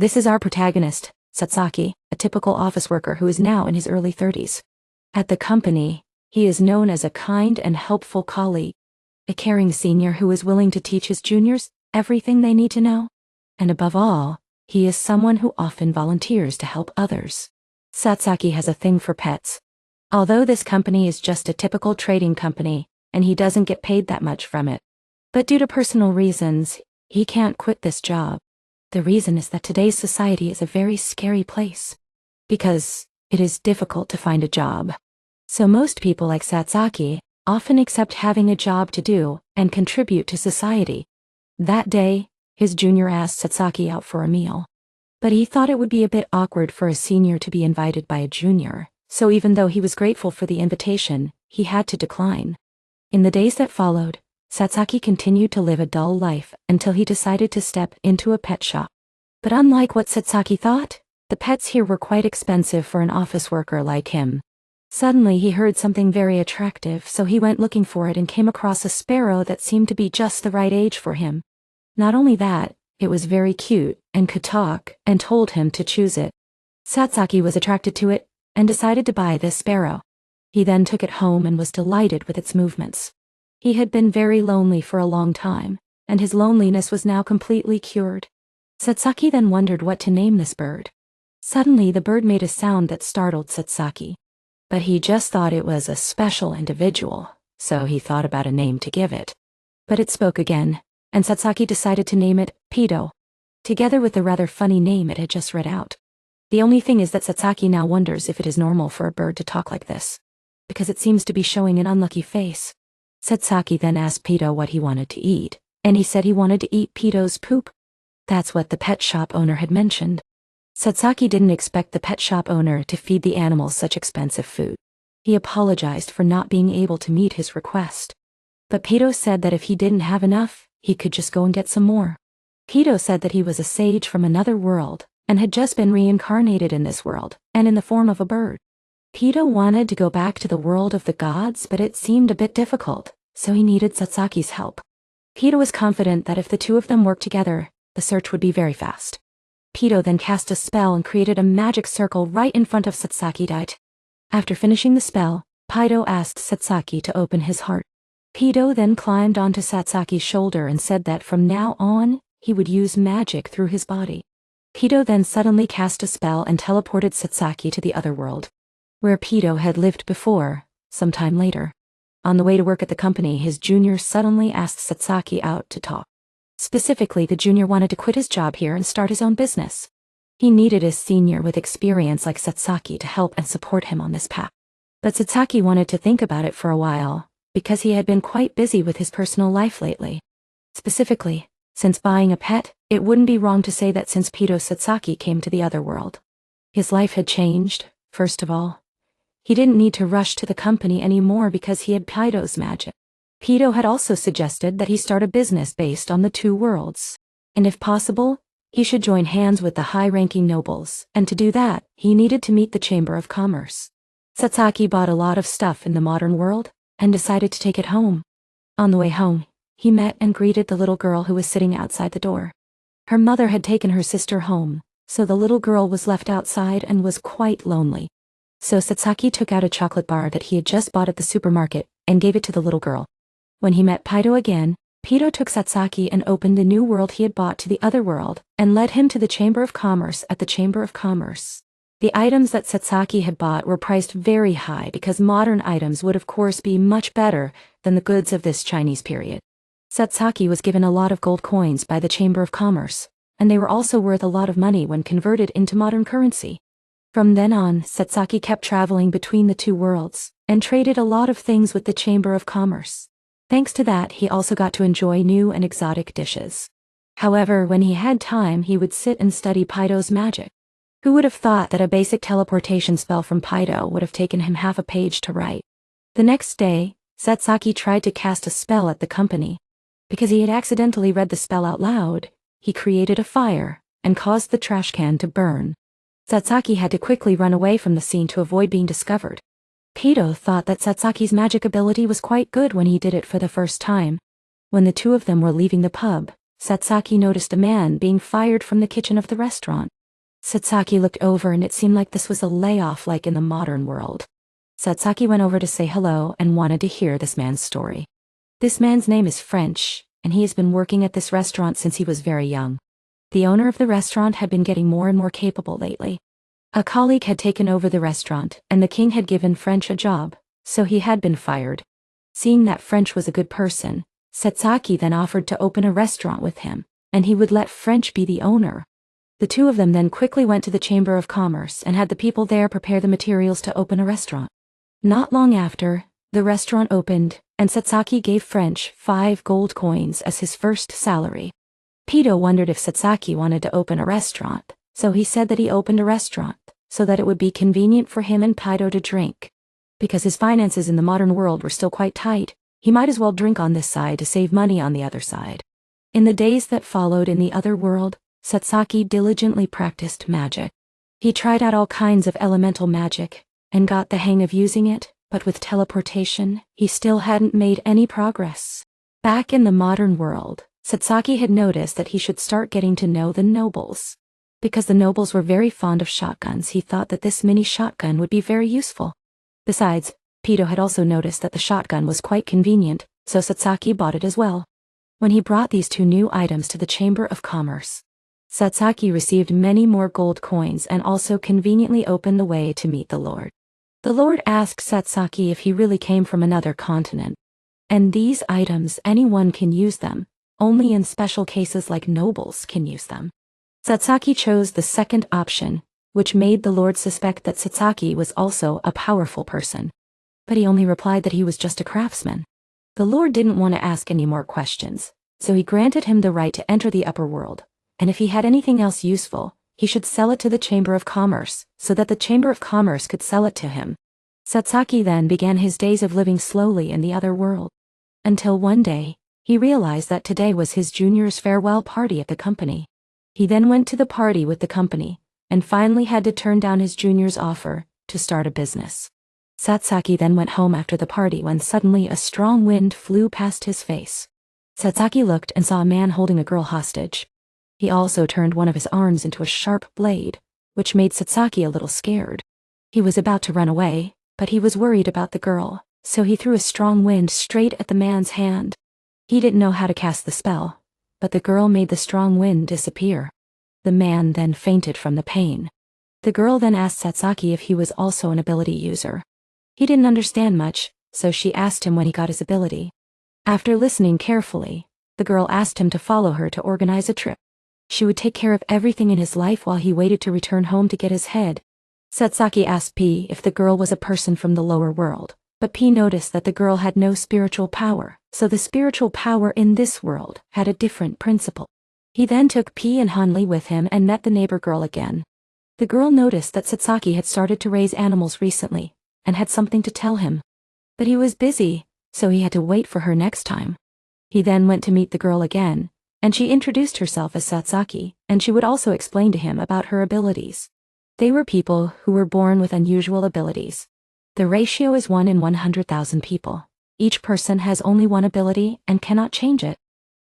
This is our protagonist, Sasaki, a typical office worker who is now in his early 30s. At the company, he is known as a kind and helpful colleague, a caring senior who is willing to teach his juniors everything they need to know. And above all, he is someone who often volunteers to help others. Sasaki has a thing for pets. Although this company is just a typical trading company, and he doesn't get paid that much from it. But due to personal reasons, he can't quit this job. The reason is that today's society is a very scary place. Because it is difficult to find a job. So most people like Sasaki often accept having a job to do and contribute to society. That day, his junior asked Sasaki out for a meal. But he thought it would be a bit awkward for a senior to be invited by a junior, so even though he was grateful for the invitation, he had to decline. In the days that followed, Sasaki continued to live a dull life until he decided to step into a pet shop. But unlike what Sasaki thought, the pets here were quite expensive for an office worker like him. Suddenly he heard something very attractive, so he went looking for it and came across a sparrow that seemed to be just the right age for him. Not only that, it was very cute and could talk and told him to choose it. Sasaki was attracted to it and decided to buy this sparrow. He then took it home and was delighted with its movements. He had been very lonely for a long time, and his loneliness was now completely cured. Sasaki then wondered what to name this bird. Suddenly the bird made a sound that startled Sasaki. But he just thought it was a special individual, so he thought about a name to give it. But it spoke again, and Sasaki decided to name it Pedo, together with the rather funny name it had just read out. The only thing is that Sasaki now wonders if it is normal for a bird to talk like this, because it seems to be showing an unlucky face. Sasaki then asked Pedo what he wanted to eat, and he said he wanted to eat Pedo's poop. That's what the pet shop owner had mentioned. Sasaki didn't expect the pet shop owner to feed the animals such expensive food. He apologized for not being able to meet his request. But Pedo said that if he didn't have enough, he could just go and get some more. Pedo said that he was a sage from another world, and had just been reincarnated in this world, and in the form of a bird. Pedo wanted to go back to the world of the gods, but it seemed a bit difficult, so he needed Sasaki's help. Pedo was confident that if the two of them worked together, the search would be very fast. Pedo then cast a spell and created a magic circle right in front of Sasaki. After finishing the spell, Pedo asked Sasaki to open his heart. Pedo then climbed onto Sasaki's shoulder and said that from now on, he would use magic through his body. Pedo then suddenly cast a spell and teleported Sasaki to the other world, where Pedo had lived before, some time later. On the way to work at the company, his junior suddenly asked Sasaki out to talk. Specifically, the junior wanted to quit his job here and start his own business. He needed a senior with experience like Sasaki to help and support him on this path. But Sasaki wanted to think about it for a while, because he had been quite busy with his personal life lately. Specifically, since buying a pet, it wouldn't be wrong to say that since Pedo Sasaki came to the other world, his life had changed. First of all, he didn't need to rush to the company anymore because he had Pedo's magic. Pedo had also suggested that he start a business based on the two worlds, and if possible, he should join hands with the high-ranking nobles, and to do that, he needed to meet the Chamber of Commerce. Sasaki bought a lot of stuff in the modern world, and decided to take it home. On the way home, he met and greeted the little girl who was sitting outside the door. Her mother had taken her sister home, so the little girl was left outside and was quite lonely. So Sasaki took out a chocolate bar that he had just bought at the supermarket, and gave it to the little girl. When he met Pedo again, Pedo took Sasaki and opened the new world he had bought to the other world, and led him to the Chamber of Commerce. At the Chamber of Commerce, the items that Sasaki had bought were priced very high because modern items would of course be much better than the goods of this Chinese period. Sasaki was given a lot of gold coins by the Chamber of Commerce, and they were also worth a lot of money when converted into modern currency. From then on, Sasaki kept traveling between the two worlds, and traded a lot of things with the Chamber of Commerce. Thanks to that, he also got to enjoy new and exotic dishes. However, when he had time, he would sit and study Pedo's magic. Who would have thought that a basic teleportation spell from Pedo would have taken him half a page to write? The next day, Sasaki tried to cast a spell at the company. Because he had accidentally read the spell out loud, he created a fire, and caused the trash can to burn. Sasaki had to quickly run away from the scene to avoid being discovered. Pedo thought that Sasaki's magic ability was quite good when he did it for the first time. When the two of them were leaving the pub, Sasaki noticed a man being fired from the kitchen of the restaurant. Sasaki looked over and it seemed like this was a layoff like in the modern world. Sasaki went over to say hello and wanted to hear this man's story. This man's name is French, and he has been working at this restaurant since he was very young. The owner of the restaurant had been getting more and more capable lately. A colleague had taken over the restaurant, and the king had given French a job, so he had been fired. Seeing that French was a good person, Sasaki then offered to open a restaurant with him, and he would let French be the owner. The two of them then quickly went to the Chamber of Commerce and had the people there prepare the materials to open a restaurant. Not long after, the restaurant opened, and Sasaki gave French 5 gold coins as his first salary. Pito wondered if Sasaki wanted to open a restaurant, so he said that he opened a restaurant, so that it would be convenient for him and Pito to drink. Because his finances in the modern world were still quite tight, he might as well drink on this side to save money on the other side. In the days that followed in the other world, Sasaki diligently practiced magic. He tried out all kinds of elemental magic, and got the hang of using it, but with teleportation, he still hadn't made any progress. Back in the modern world, Sasaki had noticed that he should start getting to know the nobles. Because the nobles were very fond of shotguns, he thought that this mini shotgun would be very useful. Besides, Pito had also noticed that the shotgun was quite convenient, so Sasaki bought it as well. When he brought these 2 new items to the Chamber of Commerce, Sasaki received many more gold coins and also conveniently opened the way to meet the Lord. The Lord asked Sasaki if he really came from another continent. And these items, anyone can use them, only in special cases like nobles can use them. Sasaki chose the second option, which made the Lord suspect that Sasaki was also a powerful person. But he only replied that he was just a craftsman. The Lord didn't want to ask any more questions, so he granted him the right to enter the upper world, and if he had anything else useful, he should sell it to the Chamber of Commerce, so that the Chamber of Commerce could sell it to him. Sasaki then began his days of living slowly in the other world. Until one day, he realized that today was his junior's farewell party at the company. He then went to the party with the company, and finally had to turn down his junior's offer to start a business. Sasaki then went home after the party when suddenly a strong wind flew past his face. Sasaki looked and saw a man holding a girl hostage. He also turned one of his arms into a sharp blade, which made Sasaki a little scared. He was about to run away, but he was worried about the girl, so he threw a strong wind straight at the man's hand. He didn't know how to cast the spell, but the girl made the strong wind disappear. The man then fainted from the pain. The girl then asked Sasaki if he was also an ability user. He didn't understand much, so she asked him when he got his ability. After listening carefully, the girl asked him to follow her to organize a trip. She would take care of everything in his life while he waited to return home to get his head. Sasaki asked Pii if the girl was a person from the lower world, but Pii noticed that the girl had no spiritual power, so the spiritual power in this world had a different principle. He then took Pii and Hanli with him and met the neighbor girl again. The girl noticed that Sasaki had started to raise animals recently, and had something to tell him. But he was busy, so he had to wait for her next time. He then went to meet the girl again, and she introduced herself as Sasaki, and she would also explain to him about her abilities. They were people who were born with unusual abilities. The ratio is 1 in 100,000 people. Each person has only one ability and cannot change it.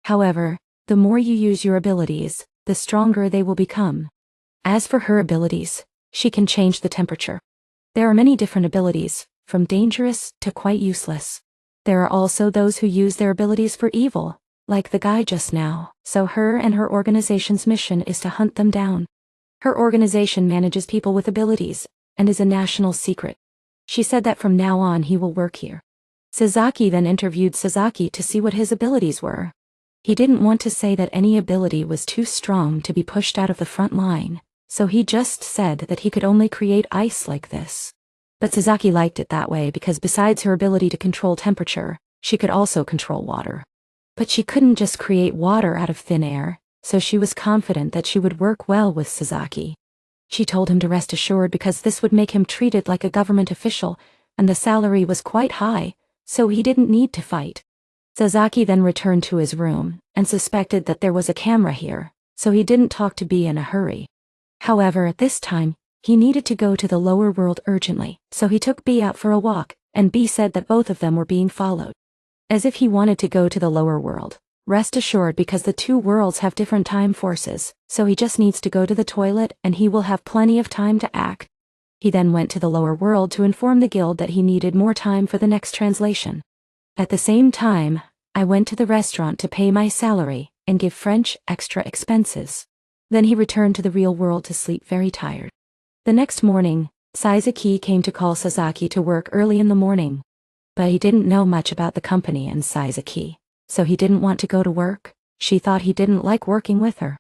However, the more you use your abilities, the stronger they will become. As for her abilities, she can change the temperature. There are many different abilities, from dangerous to quite useless. There are also those who use their abilities for evil, like the guy just now, so her and her organization's mission is to hunt them down. Her organization manages people with abilities, and is a national secret. She said that from now on he will work here. Sasaki then interviewed Sasaki to see what his abilities were. He didn't want to say that any ability was too strong to be pushed out of the front line, so he just said that he could only create ice like this. But Sasaki liked it that way because besides her ability to control temperature, she could also control water. But she couldn't just create water out of thin air, so she was confident that she would work well with Sasaki. She told him to rest assured because this would make him treated like a government official, and the salary was quite high, so he didn't need to fight. Sasaki then returned to his room, and suspected that there was a camera here, so he didn't talk to Bee in a hurry. However, at this time, he needed to go to the lower world urgently, so he took Bee out for a walk, and Bee said that both of them were being followed. As if he wanted to go to the lower world, Rest assured, because the two worlds have different time forces, so he just needs to go to the toilet and he will have plenty of time to act. He then went to the lower world to inform the guild that he needed more time for the next translation. At the same time, I went to the restaurant to pay my salary and give French extra expenses. Then he returned to the real world to sleep, very tired. The next morning, Sasaki came to call Sasaki to work early in the morning. But he didn't know much about the company and Sasaki, so he didn't want to go to work. She thought he didn't like working with her.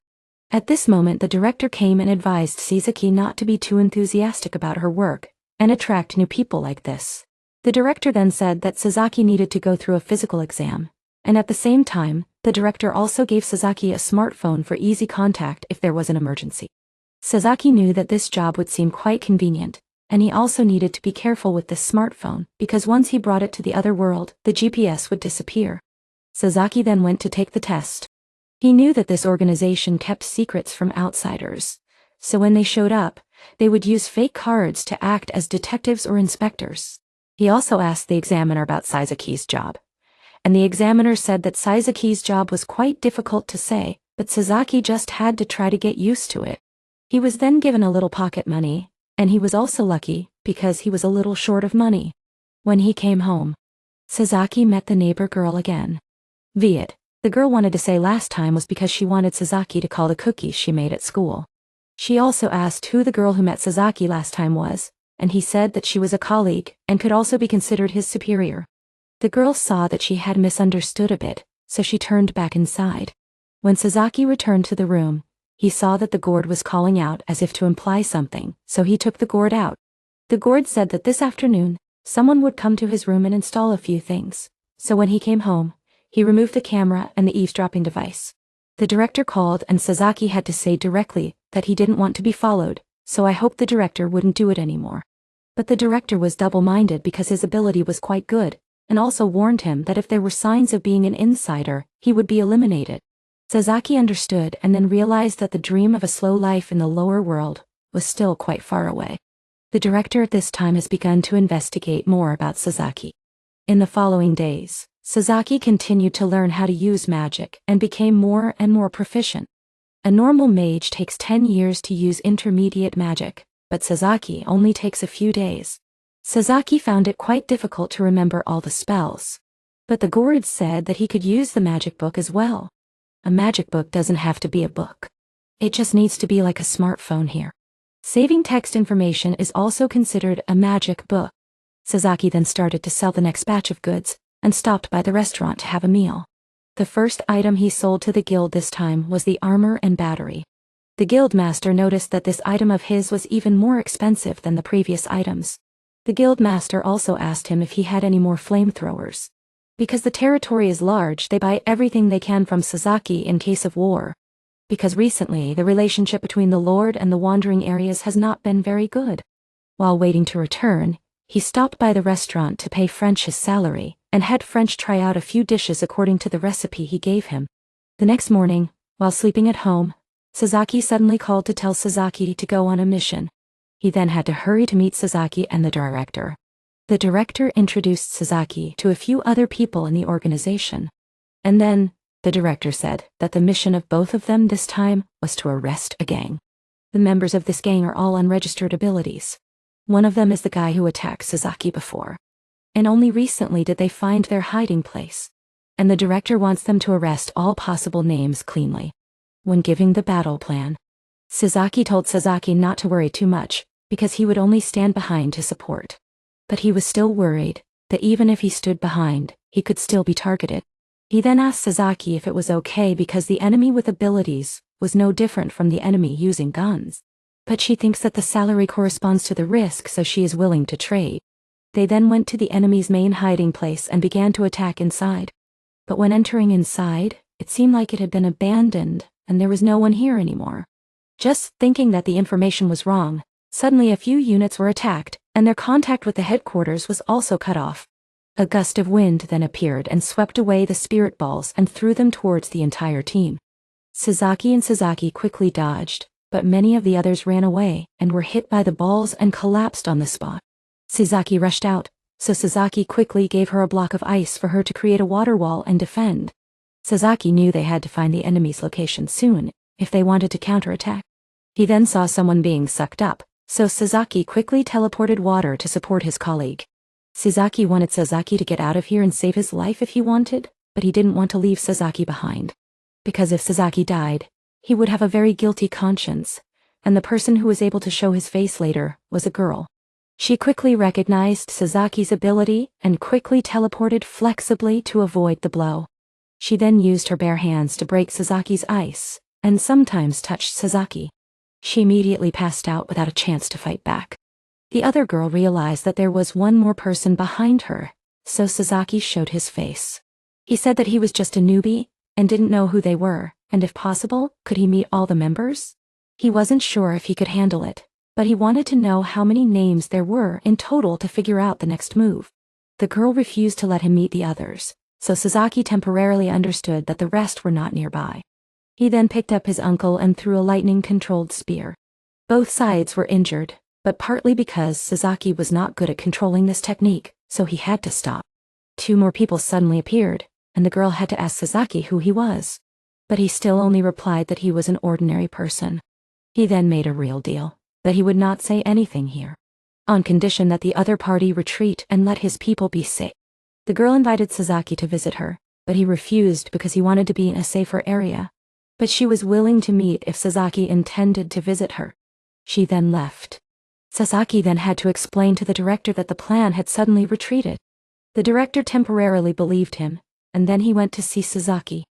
At this moment, the director came and advised Sasaki not to be too enthusiastic about her work and attract new people like this. The director then said that Sasaki needed to go through a physical exam, and at the same time, the director also gave Sasaki a smartphone for easy contact if there was an emergency. Sasaki knew that this job would seem quite convenient, and he also needed to be careful with this smartphone because once he brought it to the other world, the GPS would disappear. Sasaki then went to take the test. He knew that this organization kept secrets from outsiders, so when they showed up, they would use fake cards to act as detectives or inspectors. He also asked the examiner about Sasaki's job, and the examiner said that Sasaki's job was quite difficult to say, but Sasaki just had to try to get used to it. He was then given a little pocket money, and he was also lucky because he was a little short of money. When he came home, Sasaki met the neighbor girl again. Vapid, the girl wanted to say last time, was because she wanted Sasaki to call the cookies she made at school. She also asked who the girl who met Sasaki last time was, and he said that she was a colleague and could also be considered his superior. The girl saw that she had misunderstood a bit, so she turned back inside. When Sasaki returned to the room, he saw that the gourd was calling out as if to imply something, so he took the gourd out. The gourd said that this afternoon, someone would come to his room and install a few things, so when he came home, he removed the camera and the eavesdropping device. The director called and Sasaki had to say directly that he didn't want to be followed, so I hoped the director wouldn't do it anymore. But the director was double-minded because his ability was quite good, and also warned him that if there were signs of being an insider, he would be eliminated. Sasaki understood and then realized that the dream of a slow life in the lower world was still quite far away. The director at this time has begun to investigate more about Sasaki. In the following days, Sasaki continued to learn how to use magic and became more and more proficient. A normal mage takes 10 years to use intermediate magic, but Sasaki only takes a few days. Sasaki found it quite difficult to remember all the spells. But the gourd said that he could use the magic book as well. A magic book doesn't have to be a book. It just needs to be like a smartphone here. Saving text information is also considered a magic book. Sasaki then started to sell the next batch of goods and stopped by the restaurant to have a meal. The first item he sold to the guild this time was the armor and battery. The guild master noticed that this item of his was even more expensive than the previous items. The guild master also asked him if he had any more flamethrowers. Because the territory is large, they buy everything they can from Sasaki in case of war. Because recently, the relationship between the Lord and the wandering areas has not been very good. While waiting to return, he stopped by the restaurant to pay French his salary, and had French try out a few dishes according to the recipe he gave him. The next morning, while sleeping at home, Sasaki suddenly called to tell Sasaki to go on a mission. He then had to hurry to meet Sasaki and the director. The director introduced Sasaki to a few other people in the organization. And then, the director said that the mission of both of them this time was to arrest a gang. The members of this gang are all unregistered abilities. One of them is the guy who attacked Sasaki before. And only recently did they find their hiding place. And the director wants them to arrest all possible names cleanly. When giving the battle plan, Sasaki told Sasaki not to worry too much, because he would only stand behind to support. But he was still worried that even if he stood behind, he could still be targeted. He then asked Sasaki if it was okay because the enemy with abilities was no different from the enemy using guns. But she thinks that the salary corresponds to the risk, so she is willing to trade. They then went to the enemy's main hiding place and began to attack inside. But when entering inside, it seemed like it had been abandoned and there was no one here anymore. Just thinking that the information was wrong, suddenly a few units were attacked, and their contact with the headquarters was also cut off. A gust of wind then appeared and swept away the spirit balls and threw them towards the entire team. Sasaki and Sasaki quickly dodged, but many of the others ran away and were hit by the balls and collapsed on the spot. Sasaki rushed out, so Sasaki quickly gave her a block of ice for her to create a water wall and defend. Sasaki knew they had to find the enemy's location soon, if they wanted to counterattack. He then saw someone being sucked up, so Sasaki quickly teleported water to support his colleague. Sasaki wanted Sasaki to get out of here and save his life if he wanted, but he didn't want to leave Sasaki behind. Because if Sasaki died, he would have a very guilty conscience, and the person who was able to show his face later was a girl. She quickly recognized Sasaki's ability and quickly teleported flexibly to avoid the blow. She then used her bare hands to break Sasaki's ice, and sometimes touched Sasaki. She immediately passed out without a chance to fight back. The other girl realized that there was one more person behind her, so Sasaki showed his face. He said that he was just a newbie, and didn't know who they were, and if possible, could he meet all the members? He wasn't sure if he could handle it, but he wanted to know how many names there were in total to figure out the next move. The girl refused to let him meet the others, so Sasaki temporarily understood that the rest were not nearby. He then picked up his uncle and threw a lightning-controlled spear. Both sides were injured, but partly because Sasaki was not good at controlling this technique, so he had to stop. 2 more people suddenly appeared, and the girl had to ask Sasaki who he was. But he still only replied that he was an ordinary person. He then made a real deal, that he would not say anything here, on condition that the other party retreat and let his people be safe. The girl invited Sasaki to visit her, but he refused because he wanted to be in a safer area. But she was willing to meet if Sasaki intended to visit her. She then left. Sasaki then had to explain to the director that the plan had suddenly retreated. The director temporarily believed him, and then he went to see Sasaki.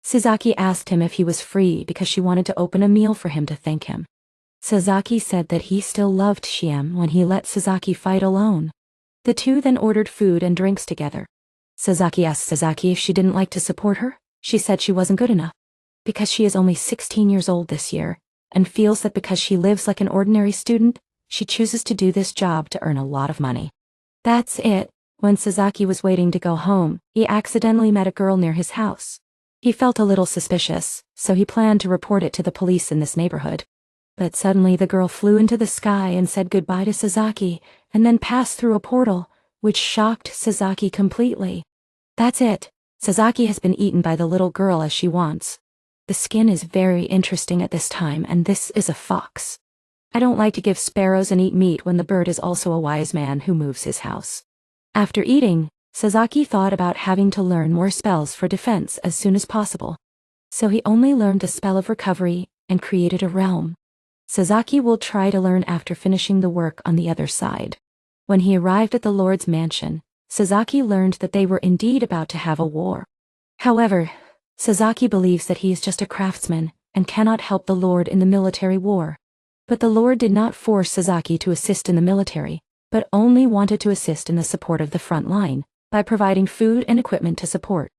Sasaki asked him if he was free because she wanted to open a meal for him to thank him. Sasaki said that he still loved Shiem when he let Sasaki fight alone. The two then ordered food and drinks together. Sasaki asked Sasaki if she didn't like to support her. She said she wasn't good enough, because she is only 16 years old this year, and feels that because she lives like an ordinary student, she chooses to do this job to earn a lot of money. That's it. When Sasaki was waiting to go home, he accidentally met a girl near his house. He felt a little suspicious, so he planned to report it to the police in this neighborhood. But suddenly the girl flew into the sky and said goodbye to Sasaki, and then passed through a portal, which shocked Sasaki completely. That's it. Sasaki has been eaten by the little girl as she wants. The skin is very interesting at this time, and this is a fox. I don't like to give sparrows and eat meat when the bird is also a wise man who moves his house. After eating, Sasaki thought about having to learn more spells for defense as soon as possible. So he only learned the spell of recovery and created a realm. Sasaki will try to learn after finishing the work on the other side. When he arrived at the Lord's mansion, Sasaki learned that they were indeed about to have a war. However, Sasaki believes that he is just a craftsman and cannot help the Lord in the military war. But the Lord did not force Sasaki to assist in the military, but only wanted to assist in the support of the front line, by providing food and equipment to support.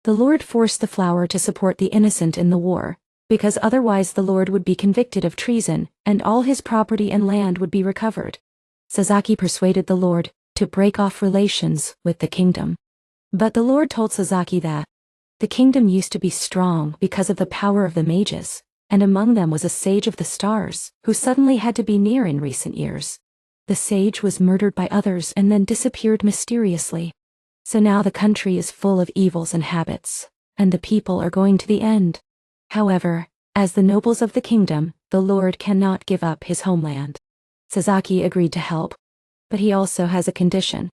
The Lord forced the flower to support the innocent in the war, because otherwise the Lord would be convicted of treason, and all his property and land would be recovered. Sasaki persuaded the Lord to break off relations with the kingdom. But the Lord told Sasaki that the kingdom used to be strong because of the power of the mages, and among them was a sage of the stars, who suddenly had to be near in recent years. The sage was murdered by others and then disappeared mysteriously. So now the country is full of evils and habits, and the people are going to the end. However, as the nobles of the kingdom, the Lord cannot give up his homeland. Sasaki agreed to help, but he also has a condition.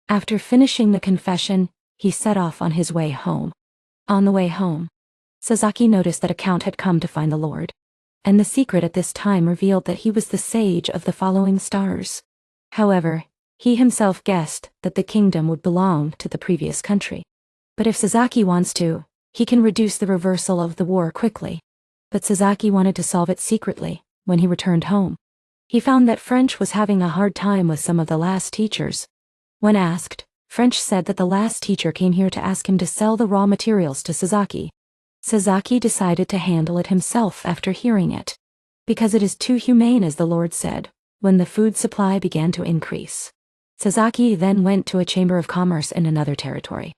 After finishing the confession, he set off on his way home. On the way home, Sasaki noticed that a count had come to find the Lord, and the secret at this time revealed that he was the sage of the following stars. However, he himself guessed that the kingdom would belong to the previous country. But if Sasaki wants to, he can reduce the reversal of the war quickly. But Sasaki wanted to solve it secretly when he returned home. He found that French was having a hard time with some of the last teachers. When asked, French said that the last teacher came here to ask him to sell the raw materials to Sasaki. Sasaki decided to handle it himself after hearing it, because it is too humane, as the Lord said, when the food supply began to increase. Sasaki then went to a chamber of commerce in another territory.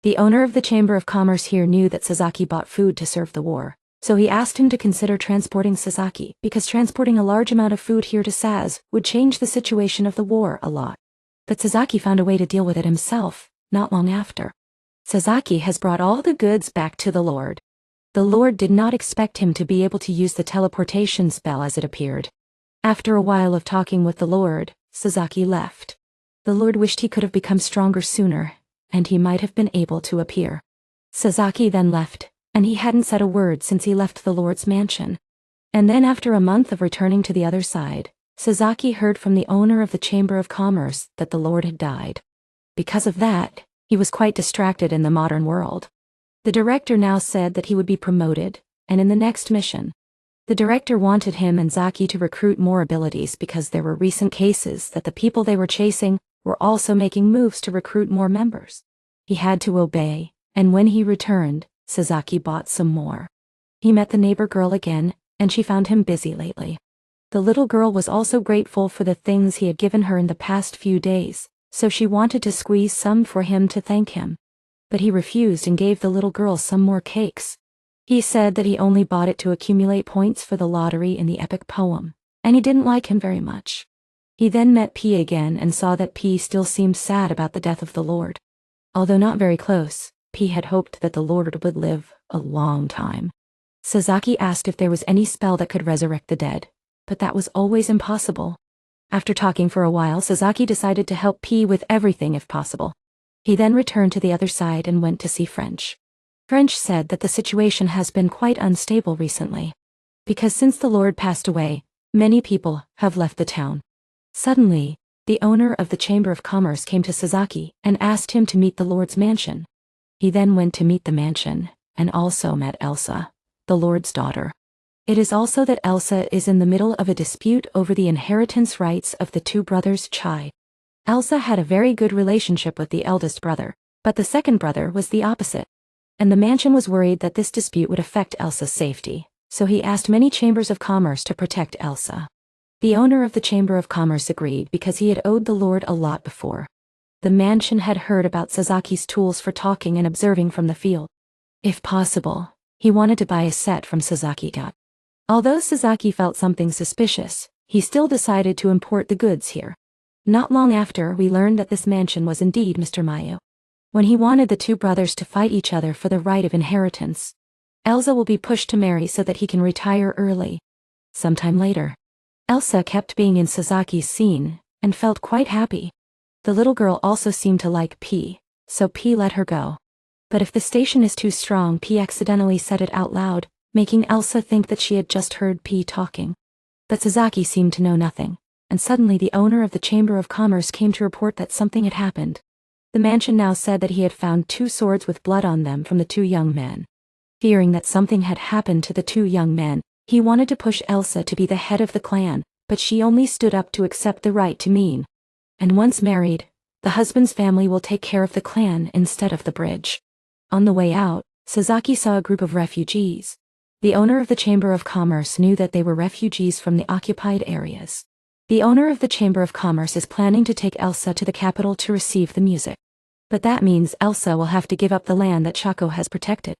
The owner of the chamber of commerce here knew that Sasaki bought food to serve the war, so he asked him to consider transporting Sasaki, because transporting a large amount of food here to Sas would change the situation of the war a lot. But Sasaki found a way to deal with it himself, not long after. Sasaki has brought all the goods back to the Lord. The Lord did not expect him to be able to use the teleportation spell as it appeared. After a while of talking with the Lord, Sasaki left. The Lord wished he could have become stronger sooner, and he might have been able to appear. Sasaki then left, and he hadn't said a word since he left the Lord's mansion. And then after a month of returning to the other side, Sasaki heard from the owner of the Chamber of Commerce that the Lord had died. Because of that, he was quite distracted in the modern world. The director now said that he would be promoted, and in the next mission, the director wanted him and Zaki to recruit more abilities because there were recent cases that the people they were chasing were also making moves to recruit more members. He had to obey, and when he returned, Sasaki bought some more. He met the neighbor girl again, and she found him busy lately. The little girl was also grateful for the things he had given her in the past few days, so she wanted to squeeze some for him to thank him. But he refused and gave the little girl some more cakes. He said that he only bought it to accumulate points for the lottery in the epic poem, and he didn't like him very much. He then met Pii again and saw that Pii still seemed sad about the death of the Lord. Although not very close, Pii had hoped that the Lord would live a long time. Sasaki asked if there was any spell that could resurrect the dead, but that was always impossible. After talking for a while, Sasaki decided to help Pii with everything if possible. He then returned to the other side and went to see French. French said that the situation has been quite unstable recently, because since the Lord passed away, many people have left the town. Suddenly, the owner of the Chamber of Commerce came to Sasaki and asked him to meet the Lord's mansion. He then went to meet the mansion, and also met Elsa, the Lord's daughter. It is also that Elsa is in the middle of a dispute over the inheritance rights of the two brothers Chai. Elsa had a very good relationship with the eldest brother, but the second brother was the opposite. And the mansion was worried that this dispute would affect Elsa's safety, so he asked many chambers of commerce to protect Elsa. The owner of the Chamber of Commerce agreed because he had owed the Lord a lot before. The mansion had heard about Sasaki's tools for talking and observing from the field. If possible, he wanted to buy a set from Sasaki. Although Sasaki felt something suspicious, he still decided to import the goods here. Not long after, we learned that this mansion was indeed Mr. Mayu. When he wanted the two brothers to fight each other for the right of inheritance, Elsa will be pushed to marry so that he can retire early. Sometime later, Elsa kept being in Sasaki's scene and felt quite happy. The little girl also seemed to like Pii, so Pii let her go. But if the station is too strong, Pii accidentally said it out loud, making Elsa think that she had just heard Pii talking. But Sasaki seemed to know nothing, and suddenly the owner of the Chamber of Commerce came to report that something had happened. The mansion now said that he had found 2 swords with blood on them from the 2 young men. Fearing that something had happened to the 2 young men, he wanted to push Elsa to be the head of the clan, but she only stood up to accept the right to mean. And once married, the husband's family will take care of the clan instead of the bridge. On the way out, Sasaki saw a group of refugees. The owner of the Chamber of Commerce knew that they were refugees from the occupied areas. The owner of the Chamber of Commerce is planning to take Elsa to the capital to receive the music. But that means Elsa will have to give up the land that Shako has protected.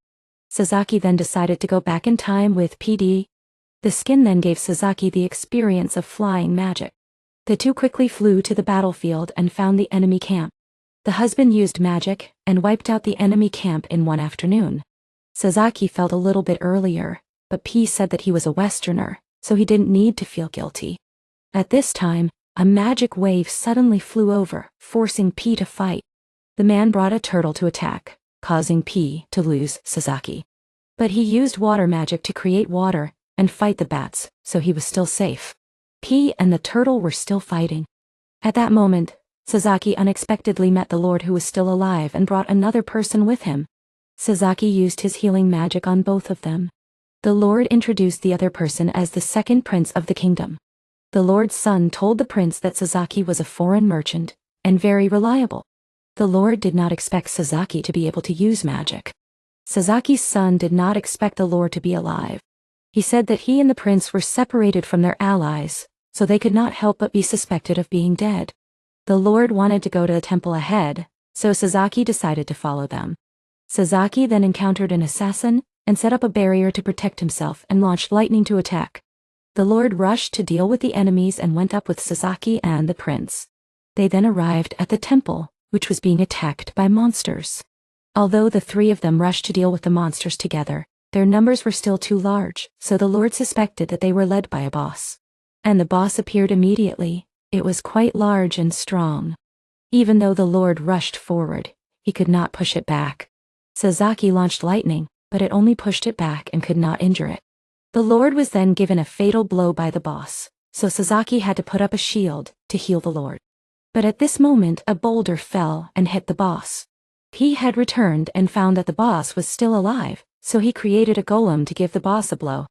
Sasaki then decided to go back in time with PD. The skin then gave Sasaki the experience of flying magic. The two quickly flew to the battlefield and found the enemy camp. The husband used magic and wiped out the enemy camp in one afternoon. Sasaki felt a little bit earlier, but P said that he was a Westerner, so he didn't need to feel guilty. At this time, a magic wave suddenly flew over, forcing P to fight. The man brought a turtle to attack, causing P to lose Sasaki. But he used water magic to create water and fight the bats, so he was still safe. P and the turtle were still fighting. At that moment, Sasaki unexpectedly met the Lord who was still alive and brought another person with him. Sasaki used his healing magic on both of them. The Lord introduced the other person as the second prince of the kingdom. The Lord's son told the prince that Sasaki was a foreign merchant and very reliable. The Lord did not expect Sasaki to be able to use magic. Sasaki's son did not expect the Lord to be alive. He said that he and the prince were separated from their allies, so they could not help but be suspected of being dead. The Lord wanted to go to the temple ahead, so Sasaki decided to follow them. Sasaki then encountered an assassin and set up a barrier to protect himself and launched lightning to attack. The Lord rushed to deal with the enemies and went up with Sasaki and the prince. They then arrived at the temple, which was being attacked by monsters. Although the three of them rushed to deal with the monsters together, their numbers were still too large, so the Lord suspected that they were led by a boss. And the boss appeared immediately. It was quite large and strong. Even though the Lord rushed forward, he could not push it back. Sasaki launched lightning, but it only pushed it back and could not injure it. The Lord was then given a fatal blow by the boss, so Sasaki had to put up a shield to heal the Lord. But at this moment a boulder fell and hit the boss. He had returned and found that the boss was still alive, so he created a golem to give the boss a blow.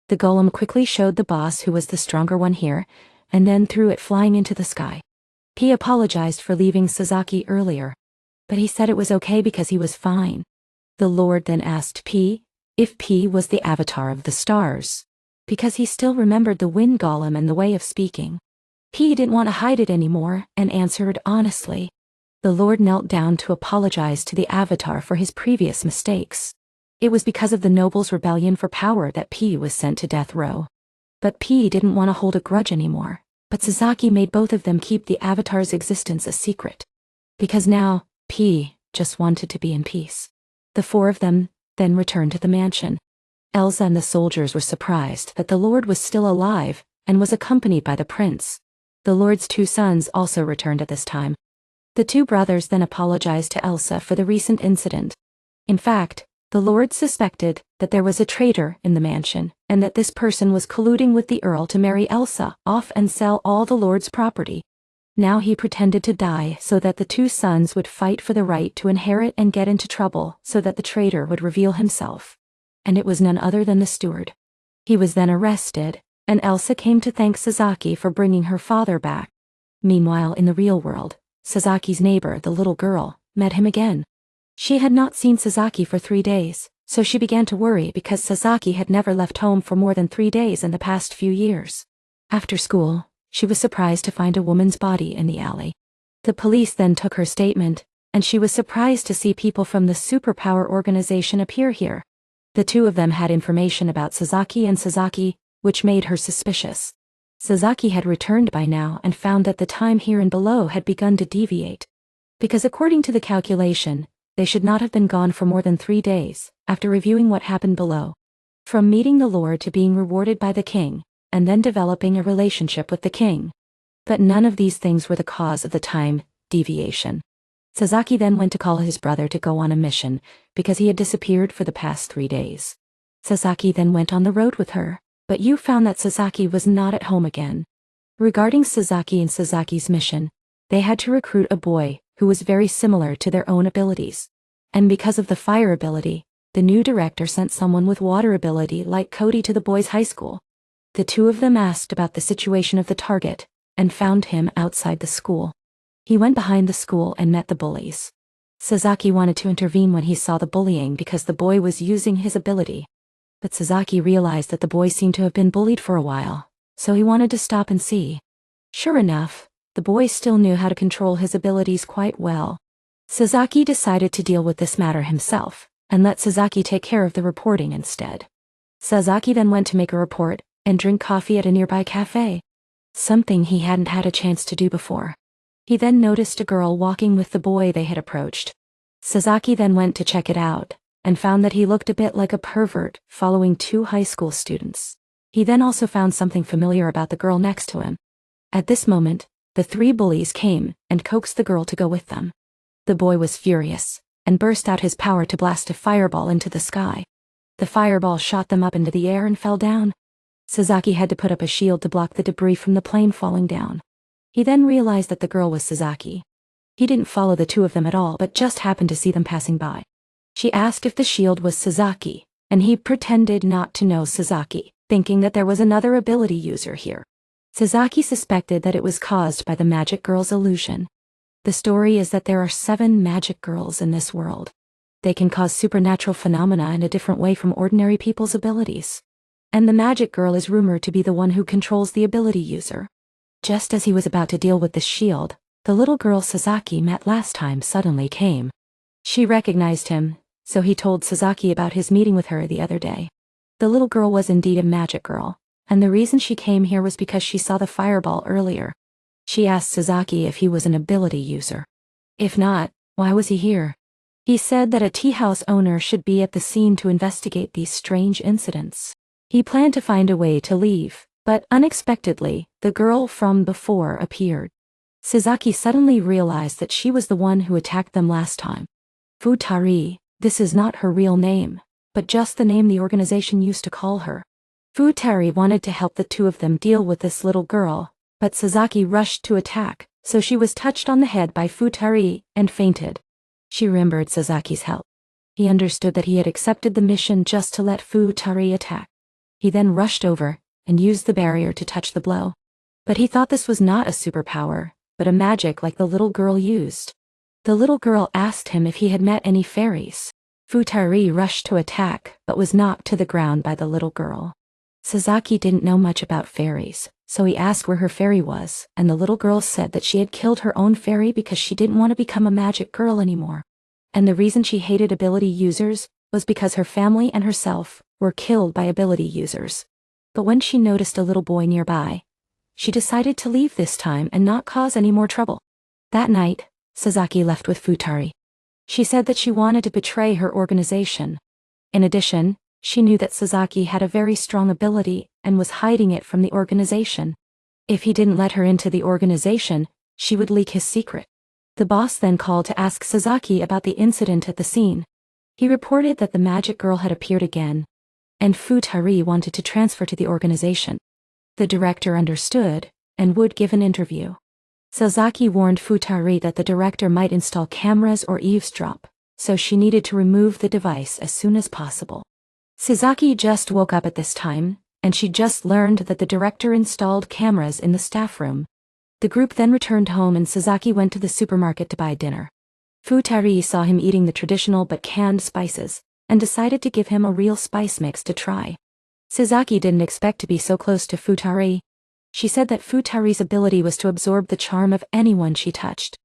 The golem quickly showed the boss who was the stronger one here, and then threw it flying into the sky. He apologized for leaving Sasaki earlier, but he said it was okay because he was fine. The Lord then asked Pii if Pii was the avatar of the stars, because he still remembered the wind golem and the way of speaking. Pii didn't want to hide it anymore and answered honestly. The Lord knelt down to apologize to the avatar for his previous mistakes. It was because of the nobles' rebellion for power that Pii was sent to death row. But Pii didn't want to hold a grudge anymore, but Sasaki made both of them keep the avatar's existence a secret. Because now, Pii just wanted to be in peace. The four of them then returned to the mansion. Elsa and the soldiers were surprised that the Lord was still alive and was accompanied by the prince. The Lord's two sons also returned at this time. The two brothers then apologized to Elsa for the recent incident. In fact, the Lord suspected that there was a traitor in the mansion, and that this person was colluding with the Earl to marry Elsa off and sell all the Lord's property. Now he pretended to die so that the two sons would fight for the right to inherit and get into trouble so that the traitor would reveal himself. And it was none other than the steward. He was then arrested, and Elsa came to thank Sasaki for bringing her father back. Meanwhile, in the real world, Sasaki's neighbor, the little girl, met him again. She had not seen Sasaki for 3 days, so she began to worry because Sasaki had never left home for more than 3 days in the past few years. After school, she was surprised to find a woman's body in the alley. The police then took her statement, and she was surprised to see people from the superpower organization appear here. The two of them had information about Sasaki and Sasaki, which made her suspicious. Sasaki had returned by now and found that the time here and below had begun to deviate. Because according to the calculation, they should not have been gone for more than 3 days, after reviewing what happened below. From meeting the Lord to being rewarded by the king, and then developing a relationship with the king. But none of these things were the cause of the time deviation. Sasaki then went to call his brother to go on a mission, because he had disappeared for the past 3 days. Sasaki then went on the road with her, but you found that Sasaki was not at home again. Regarding Sasaki and Sasaki's mission, they had to recruit a boy who was very similar to their own abilities. And because of the fire ability, the new director sent someone with water ability like Cody to the boys' high school. The two of them asked about the situation of the target, and found him outside the school. He went behind the school and met the bullies. Sasaki wanted to intervene when he saw the bullying because the boy was using his ability. But Sasaki realized that the boy seemed to have been bullied for a while, so he wanted to stop and see. Sure enough, the boy still knew how to control his abilities quite well. Sasaki decided to deal with this matter himself, and let Sasaki take care of the reporting instead. Sasaki then went to make a report and drink coffee at a nearby cafe, something he hadn't had a chance to do before. He then noticed a girl walking with the boy they had approached. Sasaki then went to check it out, and found that he looked a bit like a pervert following 2 high school students. He then also found something familiar about the girl next to him. At this moment, the 3 bullies came and coaxed the girl to go with them. The boy was furious, and burst out his power to blast a fireball into the sky. The fireball shot them up into the air and fell down. Sasaki had to put up a shield to block the debris from the plane falling down. He then realized that the girl was Sasaki. He didn't follow the 2 of them at all, but just happened to see them passing by. She asked if the shield was Sasaki, and he pretended not to know Sasaki, thinking that there was another ability user here. Sasaki suspected that it was caused by the magic girl's illusion. The story is that there are 7 magic girls in this world. They can cause supernatural phenomena in a different way from ordinary people's abilities. And the magic girl is rumored to be the one who controls the ability user. Just as he was about to deal with the shield, the little girl Sasaki met last time suddenly came. She recognized him, so he told Sasaki about his meeting with her the other day. The little girl was indeed a magic girl, and the reason she came here was because she saw the fireball earlier. She asked Sasaki if he was an ability user. If not, why was he here? He said that a tea house owner should be at the scene to investigate these strange incidents. He planned to find a way to leave, but unexpectedly, the girl from before appeared. Sasaki suddenly realized that she was the one who attacked them last time. Futari, this is not her real name, but just the name the organization used to call her. Futari wanted to help the two of them deal with this little girl, but Sasaki rushed to attack, so she was touched on the head by Futari and fainted. She remembered Sasaki's help. He understood that he had accepted the mission just to let Futari attack. He then rushed over and used the barrier to touch the blow. But he thought this was not a superpower, but a magic like the little girl used. The little girl asked him if he had met any fairies. Futari rushed to attack, but was knocked to the ground by the little girl. Sasaki didn't know much about fairies, so he asked where her fairy was, and the little girl said that she had killed her own fairy because she didn't want to become a magic girl anymore. And the reason she hated ability users was because her family and herself were killed by ability users. But when she noticed a little boy nearby, she decided to leave this time and not cause any more trouble. That night, Sasaki left with Futari. She said that she wanted to betray her organization. In addition, she knew that Sasaki had a very strong ability and was hiding it from the organization. If he didn't let her into the organization, she would leak his secret. The boss then called to ask Sasaki about the incident at the scene. He reported that the magic girl had appeared again, and Futari wanted to transfer to the organization. The director understood and would give an interview. Sasaki warned Futari that the director might install cameras or eavesdrop, so she needed to remove the device as soon as possible. Sasaki just woke up at this time, and she just learned that the director installed cameras in the staff room. The group then returned home and Sasaki went to the supermarket to buy dinner. Futari saw him eating the traditional but canned spices, and decided to give him a real spice mix to try. Sasaki didn't expect to be so close to Futari. She said that Futari's ability was to absorb the charm of anyone she touched.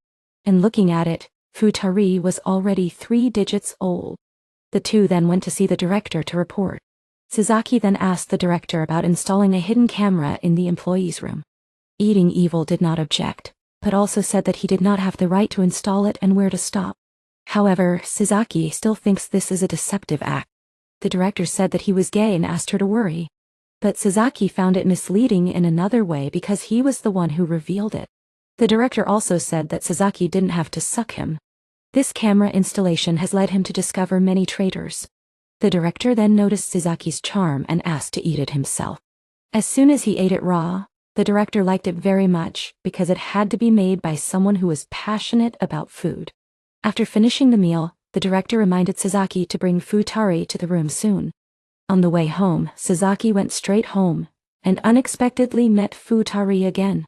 And looking at it, Futari was already 3 digits old. The two then went to see the director to report. Sasaki then asked the director about installing a hidden camera in the employees' room. Eating Evil did not object, but also said that he did not have the right to install it and where to stop. However, Sasaki still thinks this is a deceptive act. The director said that he was gay and asked her to worry. But Sasaki found it misleading in another way because he was the one who revealed it. The director also said that Sasaki didn't have to suck him. This camera installation has led him to discover many traitors. The director then noticed Sasaki's charm and asked to eat it himself. As soon as he ate it raw, the director liked it very much because it had to be made by someone who was passionate about food. After finishing the meal, the director reminded Sasaki to bring Futari to the room soon. On the way home, Sasaki went straight home and unexpectedly met Futari again.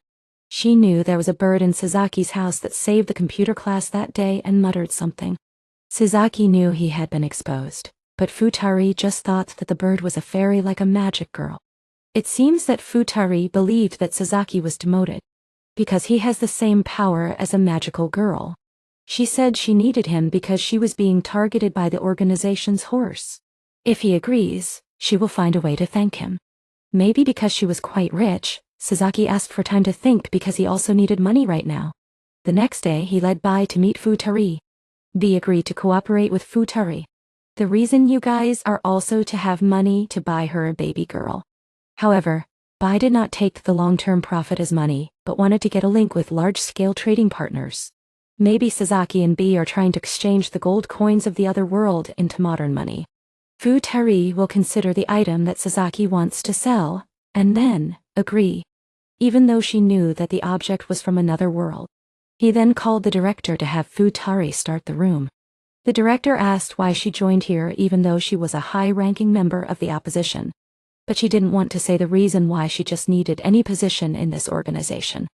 She knew there was a bird in Sasaki's house that saved the computer class that day and muttered something. Sasaki knew he had been exposed, but Futari just thought that the bird was a fairy like a magic girl. It seems that Futari believed that Sasaki was demoted, because he has the same power as a magical girl. She said she needed him because she was being targeted by the organization's horse. If he agrees, she will find a way to thank him. Maybe because she was quite rich, Sasaki asked for time to think because he also needed money right now. The next day he led Bai to meet Futari. Bai agreed to cooperate with Futari. The reason you guys are also to have money to buy her a baby girl. However, Bai did not take the long-term profit as money, but wanted to get a link with large-scale trading partners. Maybe Sasaki and Bai are trying to exchange the gold coins of the other world into modern money. Futari will consider the item that Sasaki wants to sell, and then agree, even though she knew that the object was from another world. He then called the director to have Futari start the room. The director asked why she joined here even though she was a high-ranking member of the opposition. But she didn't want to say the reason why she just needed any position in this organization.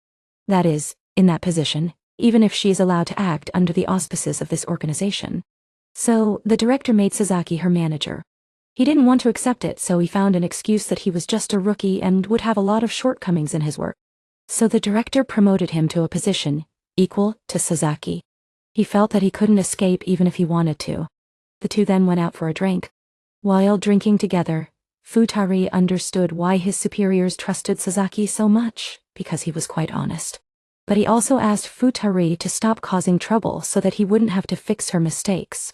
That is, in that position, even if she is allowed to act under the auspices of this organization. So, the director made Sasaki her manager. He didn't want to accept it, so he found an excuse that he was just a rookie and would have a lot of shortcomings in his work. So the director promoted him to a position equal to Sasaki. He felt that he couldn't escape even if he wanted to. The two then went out for a drink. While drinking together, Futari understood why his superiors trusted Sasaki so much, because he was quite honest. But he also asked Futari to stop causing trouble so that he wouldn't have to fix her mistakes.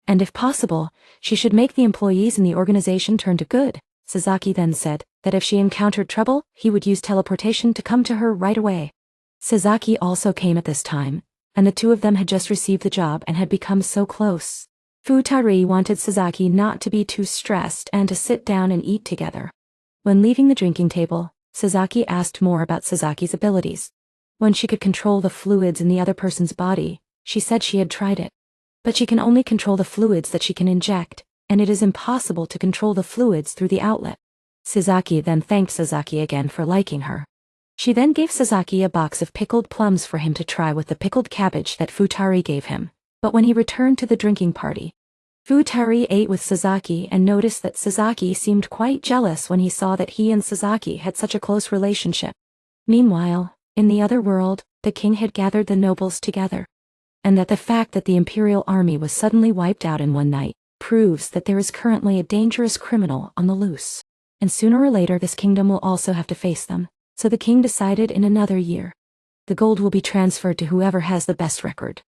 And if possible, she should make the employees in the organization turn to good. Sasaki then said that if she encountered trouble, he would use teleportation to come to her right away. Sasaki also came at this time, and the two of them had just received the job and had become so close. Futari wanted Sasaki not to be too stressed and to sit down and eat together. When leaving the drinking table, Sasaki asked more about Sasaki's abilities. When she could control the fluids in the other person's body, she said she had tried it. But she can only control the fluids that she can inject, and it is impossible to control the fluids through the outlet. Sasaki then thanked Sasaki again for liking her. She then gave Sasaki a box of pickled plums for him to try with the pickled cabbage that Futari gave him, but when he returned to the drinking party, Futari ate with Sasaki and noticed that Sasaki seemed quite jealous when he saw that he and Sasaki had such a close relationship. Meanwhile, in the other world, the king had gathered the nobles together, and that the fact that the imperial army was suddenly wiped out in one night proves that there is currently a dangerous criminal on the loose, and sooner or later this kingdom will also have to face them. So the king decided in another year, the gold will be transferred to whoever has the best record.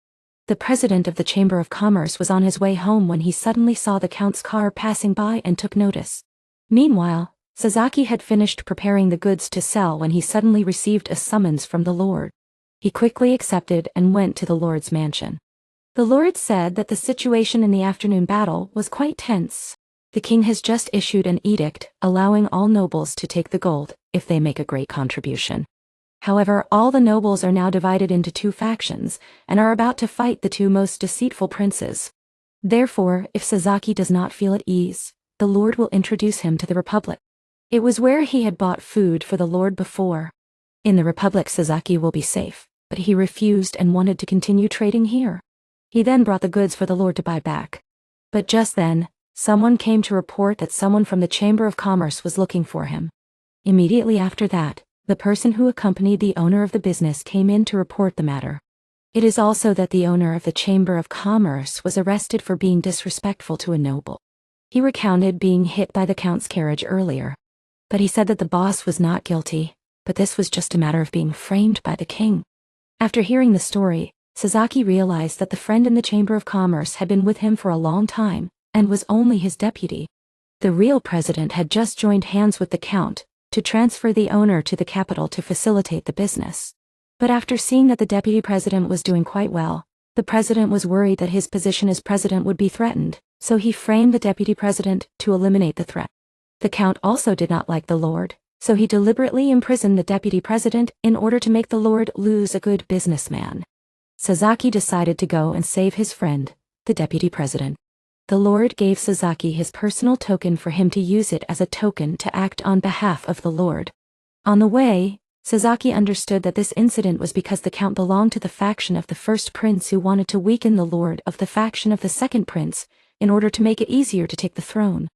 The president of the Chamber of Commerce was on his way home when he suddenly saw the count's car passing by and took notice. Meanwhile, Sasaki had finished preparing the goods to sell when he suddenly received a summons from the lord. He quickly accepted and went to the lord's mansion. The lord said that the situation in the afternoon battle was quite tense. The king has just issued an edict allowing all nobles to take the gold if they make a great contribution. However, all the nobles are now divided into two factions and are about to fight the two most deceitful princes. Therefore, if Sasaki does not feel at ease, the lord will introduce him to the Republic. It was where he had bought food for the lord before. In the Republic, Sasaki will be safe, but he refused and wanted to continue trading here. He then brought the goods for the lord to buy back. But just then, someone came to report that someone from the Chamber of Commerce was looking for him. Immediately after that, the person who accompanied the owner of the business came in to report the matter. It is also that the owner of the Chamber of Commerce was arrested for being disrespectful to a noble. He recounted being hit by the count's carriage earlier, but he said that the boss was not guilty, but this was just a matter of being framed by the king. After hearing the story, Sasaki realized that the friend in the Chamber of Commerce had been with him for a long time and was only his deputy. The real president had just joined hands with the count to transfer the owner to the capital to facilitate the business. But after seeing that the deputy president was doing quite well, the president was worried that his position as president would be threatened, so he framed the deputy president to eliminate the threat. The count also did not like the lord, so he deliberately imprisoned the deputy president in order to make the lord lose a good businessman. Sasaki decided to go and save his friend, the deputy president. The lord gave Sasaki his personal token for him to use it as a token to act on behalf of the lord. On the way, Sasaki understood that this incident was because the count belonged to the faction of the first prince who wanted to weaken the lord of the faction of the second prince in order to make it easier to take the throne.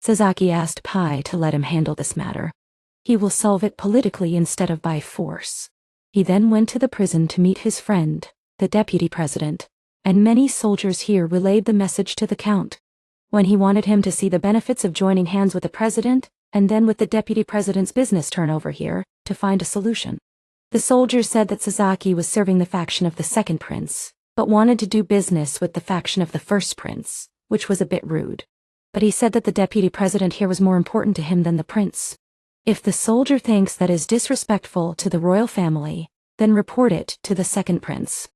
Sasaki asked Pai to let him handle this matter. He will solve it politically instead of by force. He then went to the prison to meet his friend, the deputy president, and many soldiers here relayed the message to the count. When he wanted him to see the benefits of joining hands with the president, and then with the deputy president's business turnover here, to find a solution. The soldiers said that Sasaki was serving the faction of the second prince, but wanted to do business with the faction of the first prince, which was a bit rude. But he said that the deputy president here was more important to him than the prince. If the soldier thinks that is disrespectful to the royal family, then report it to the second prince.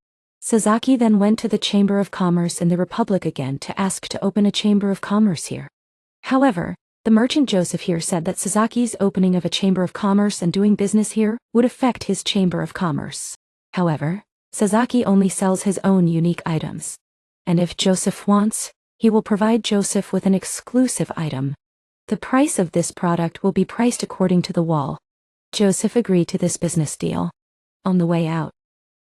Sasaki then went to the Chamber of Commerce in the Republic again to ask to open a Chamber of Commerce here. However, the merchant Joseph here said that Sasaki's opening of a Chamber of Commerce and doing business here would affect his Chamber of Commerce. However, Sasaki only sells his own unique items. And if Joseph wants, he will provide Joseph with an exclusive item. The price of this product will be priced according to the wall. Joseph agreed to this business deal. On the way out,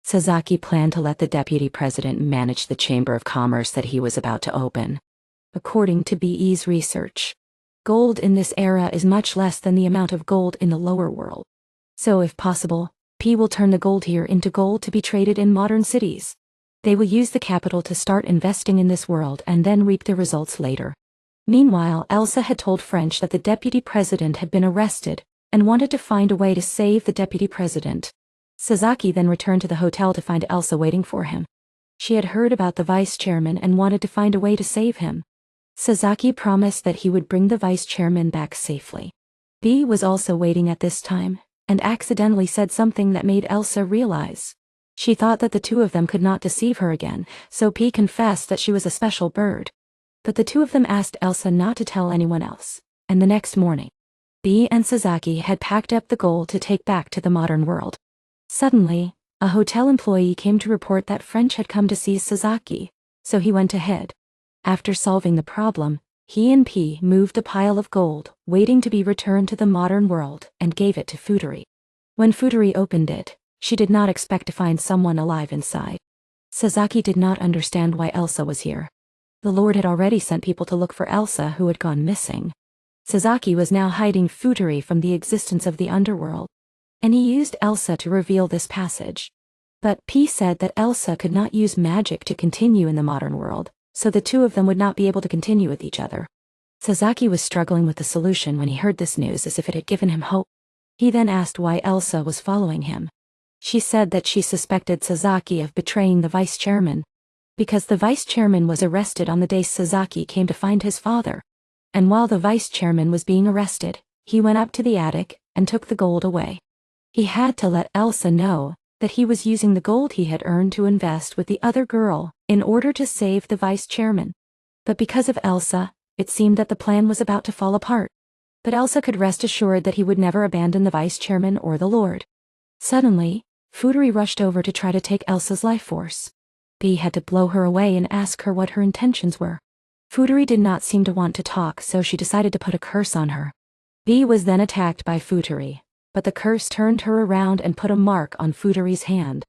Sasaki planned to let the deputy president manage the Chamber of Commerce that he was about to open. According to BE's research, gold in this era is much less than the amount of gold in the lower world. So if possible, P will turn the gold here into gold to be traded in modern cities. They will use the capital to start investing in this world and then reap the results later. Meanwhile, Elsa had told French that the deputy president had been arrested and wanted to find a way to save the deputy president. Sasaki then returned to the hotel to find Elsa waiting for him. She had heard about the vice chairman and wanted to find a way to save him. Sasaki promised that he would bring the vice chairman back safely. Pii was also waiting at this time, and accidentally said something that made Elsa realize. She thought that the two of them could not deceive her again, so Pii confessed that she was a special bird. But the two of them asked Elsa not to tell anyone else, and the next morning, Pii and Sasaki had packed up the gold to take back to the modern world. Suddenly, a hotel employee came to report that French had come to see Sasaki, so he went ahead. After solving the problem, he and Pii moved a pile of gold, waiting to be returned to the modern world, and gave it to Futari. When Futari opened it, she did not expect to find someone alive inside. Sasaki did not understand why Elsa was here. The Lord had already sent people to look for Elsa who had gone missing. Sasaki was now hiding Futari from the existence of the underworld, and he used Elsa to reveal this passage. But Pii said that Elsa could not use magic to continue in the modern world, so the two of them would not be able to continue with each other. Sasaki was struggling with the solution when he heard this news as if it had given him hope. He then asked why Elsa was following him. She said that she suspected Sasaki of betraying the vice chairman, because the vice chairman was arrested on the day Sasaki came to find his father. And while the vice chairman was being arrested, he went up to the attic and took the gold away. He had to let Elsa know that he was using the gold he had earned to invest with the other girl in order to save the vice chairman. But because of Elsa, it seemed that the plan was about to fall apart. But Elsa could rest assured that he would never abandon the vice chairman or the Lord. Suddenly, Futari rushed over to try to take Elsa's life force. Pii had to blow her away and ask her what her intentions were. Futari did not seem to want to talk, so she decided to put a curse on her. Pii was then attacked by Futari, but the curse turned her around and put a mark on Futari's hand.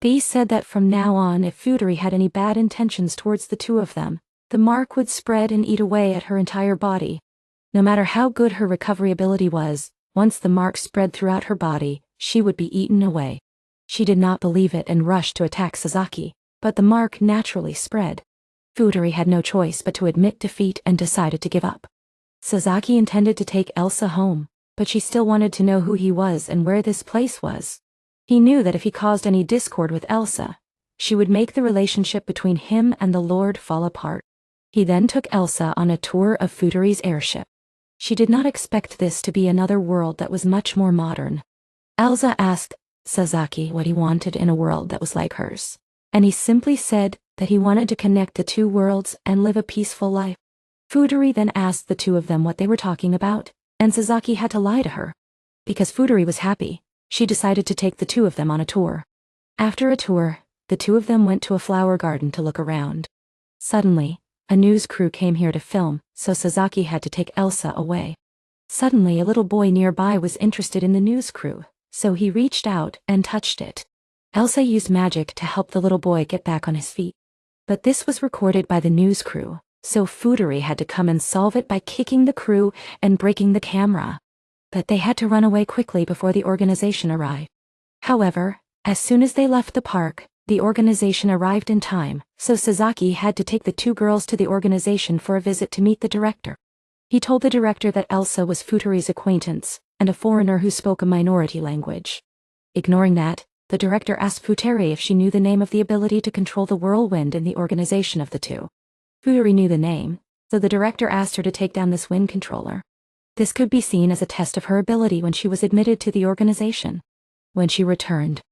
Pii said that from now on, if Futari had any bad intentions towards the two of them, the mark would spread and eat away at her entire body. No matter how good her recovery ability was, once the mark spread throughout her body, she would be eaten away. She did not believe it and rushed to attack Sasaki, but the mark naturally spread. Futari had no choice but to admit defeat and decided to give up. Sasaki intended to take Elsa home, but she still wanted to know who he was and where this place was. He knew that if he caused any discord with Elsa, she would make the relationship between him and the Lord fall apart. He then took Elsa on a tour of Futari's airship. She did not expect this to be another world that was much more modern. Elsa asked Sasaki what he wanted in a world that was like hers, and he simply said that he wanted to connect the two worlds and live a peaceful life. Futari then asked the two of them what they were talking about, and Sasaki had to lie to her. Because Futari was happy, she decided to take the two of them on a tour. After a tour, the two of them went to a flower garden to look around. Suddenly, a news crew came here to film, so Sasaki had to take Elsa away. Suddenly, a little boy nearby was interested in the news crew, so he reached out and touched it. Elsa used magic to help the little boy get back on his feet. But this was recorded by the news crew, so Futari had to come and solve it by kicking the crew and breaking the camera. But they had to run away quickly before the organization arrived. However, as soon as they left the park, the organization arrived in time, so Sasaki had to take the two girls to the organization for a visit to meet the director. He told the director that Elsa was Futari's acquaintance, and a foreigner who spoke a minority language. Ignoring that, the director asked Futari if she knew the name of the ability to control the whirlwind in the organization of the two. Futari knew the name, so the director asked her to take down this wind controller. This could be seen as a test of her ability when she was admitted to the organization. When she returned,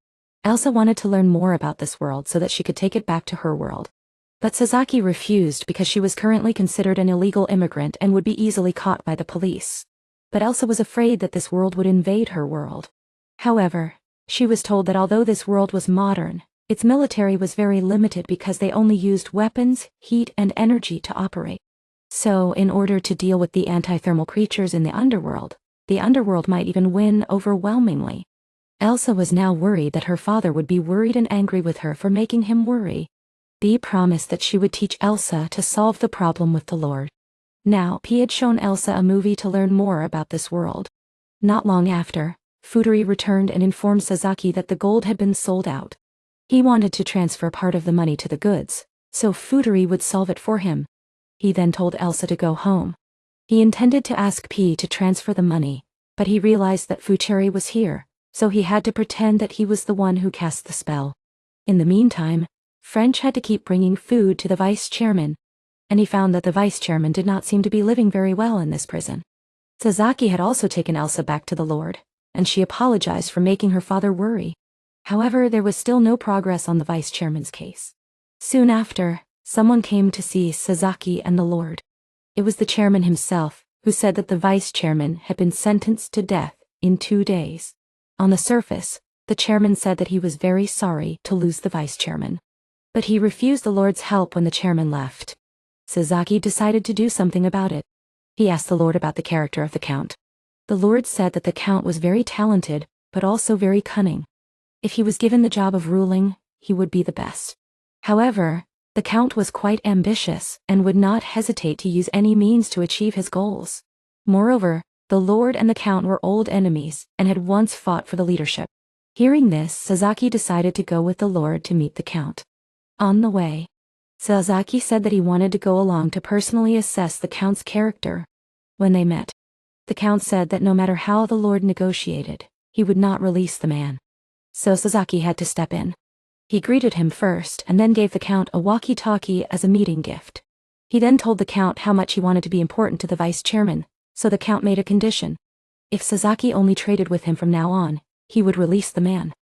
Elsa wanted to learn more about this world so that she could take it back to her world. But Sasaki refused because she was currently considered an illegal immigrant and would be easily caught by the police. But Elsa was afraid that this world would invade her world. However, she was told that although this world was modern, its military was very limited because they only used weapons, heat, and energy to operate. So, in order to deal with the anti-thermal creatures in the underworld might even win overwhelmingly. Elsa was now worried that her father would be worried and angry with her for making him worry. Pii promised that she would teach Elsa to solve the problem with the Lord. Now, Pii had shown Elsa a movie to learn more about this world. Not long after, Futari returned and informed Sasaki that the gold had been sold out. He wanted to transfer part of the money to the goods, so Futari would solve it for him. He then told Elsa to go home. He intended to ask Pii to transfer the money, but he realized that Futari was here, so he had to pretend that he was the one who cast the spell. In the meantime, French had to keep bringing food to the vice chairman, and he found that the vice chairman did not seem to be living very well in this prison. Sasaki had also taken Elsa back to the Lord, and she apologized for making her father worry. However, there was still no progress on the vice chairman's case. Soon after, someone came to see Sasaki and the Lord. It was the chairman himself, who said that the vice chairman had been sentenced to death in 2 days. On the surface, the chairman said that he was very sorry to lose the vice chairman, but he refused the Lord's help when the chairman left. Sasaki decided to do something about it. He asked the Lord about the character of the Count. The Lord said that the Count was very talented, but also very cunning. If he was given the job of ruling, he would be the best. However, the Count was quite ambitious and would not hesitate to use any means to achieve his goals. Moreover, the Lord and the Count were old enemies and had once fought for the leadership. Hearing this, Sasaki decided to go with the Lord to meet the Count. On the way, Sasaki said that he wanted to go along to personally assess the Count's character. When they met, the Count said that no matter how the Lord negotiated, he would not release the man. So Sasaki had to step in. He greeted him first and then gave the Count a walkie-talkie as a meeting gift. He then told the Count how much he wanted to be important to the vice chairman, so the Count made a condition. If Sasaki only traded with him from now on, he would release the man.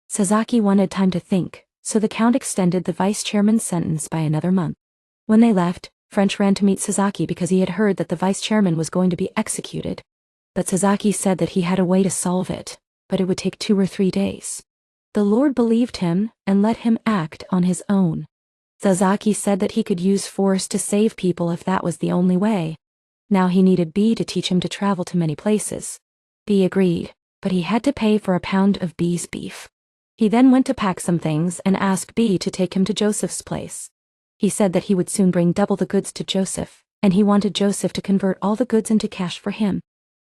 Sasaki wanted time to think, so the Count extended the vice chairman's sentence by another month. When they left, French ran to meet Sasaki because he had heard that the vice chairman was going to be executed. But Sasaki said that he had a way to solve it, but it would take 2 or 3 days. The Lord believed him and let him act on his own. Sasaki said that he could use force to save people if that was the only way. Now he needed Bee to teach him to travel to many places. Bee agreed, but he had to pay for a pound of Bee's beef. He then went to pack some things and asked Bee to take him to Joseph's place. He said that he would soon bring double the goods to Joseph, and he wanted Joseph to convert all the goods into cash for him.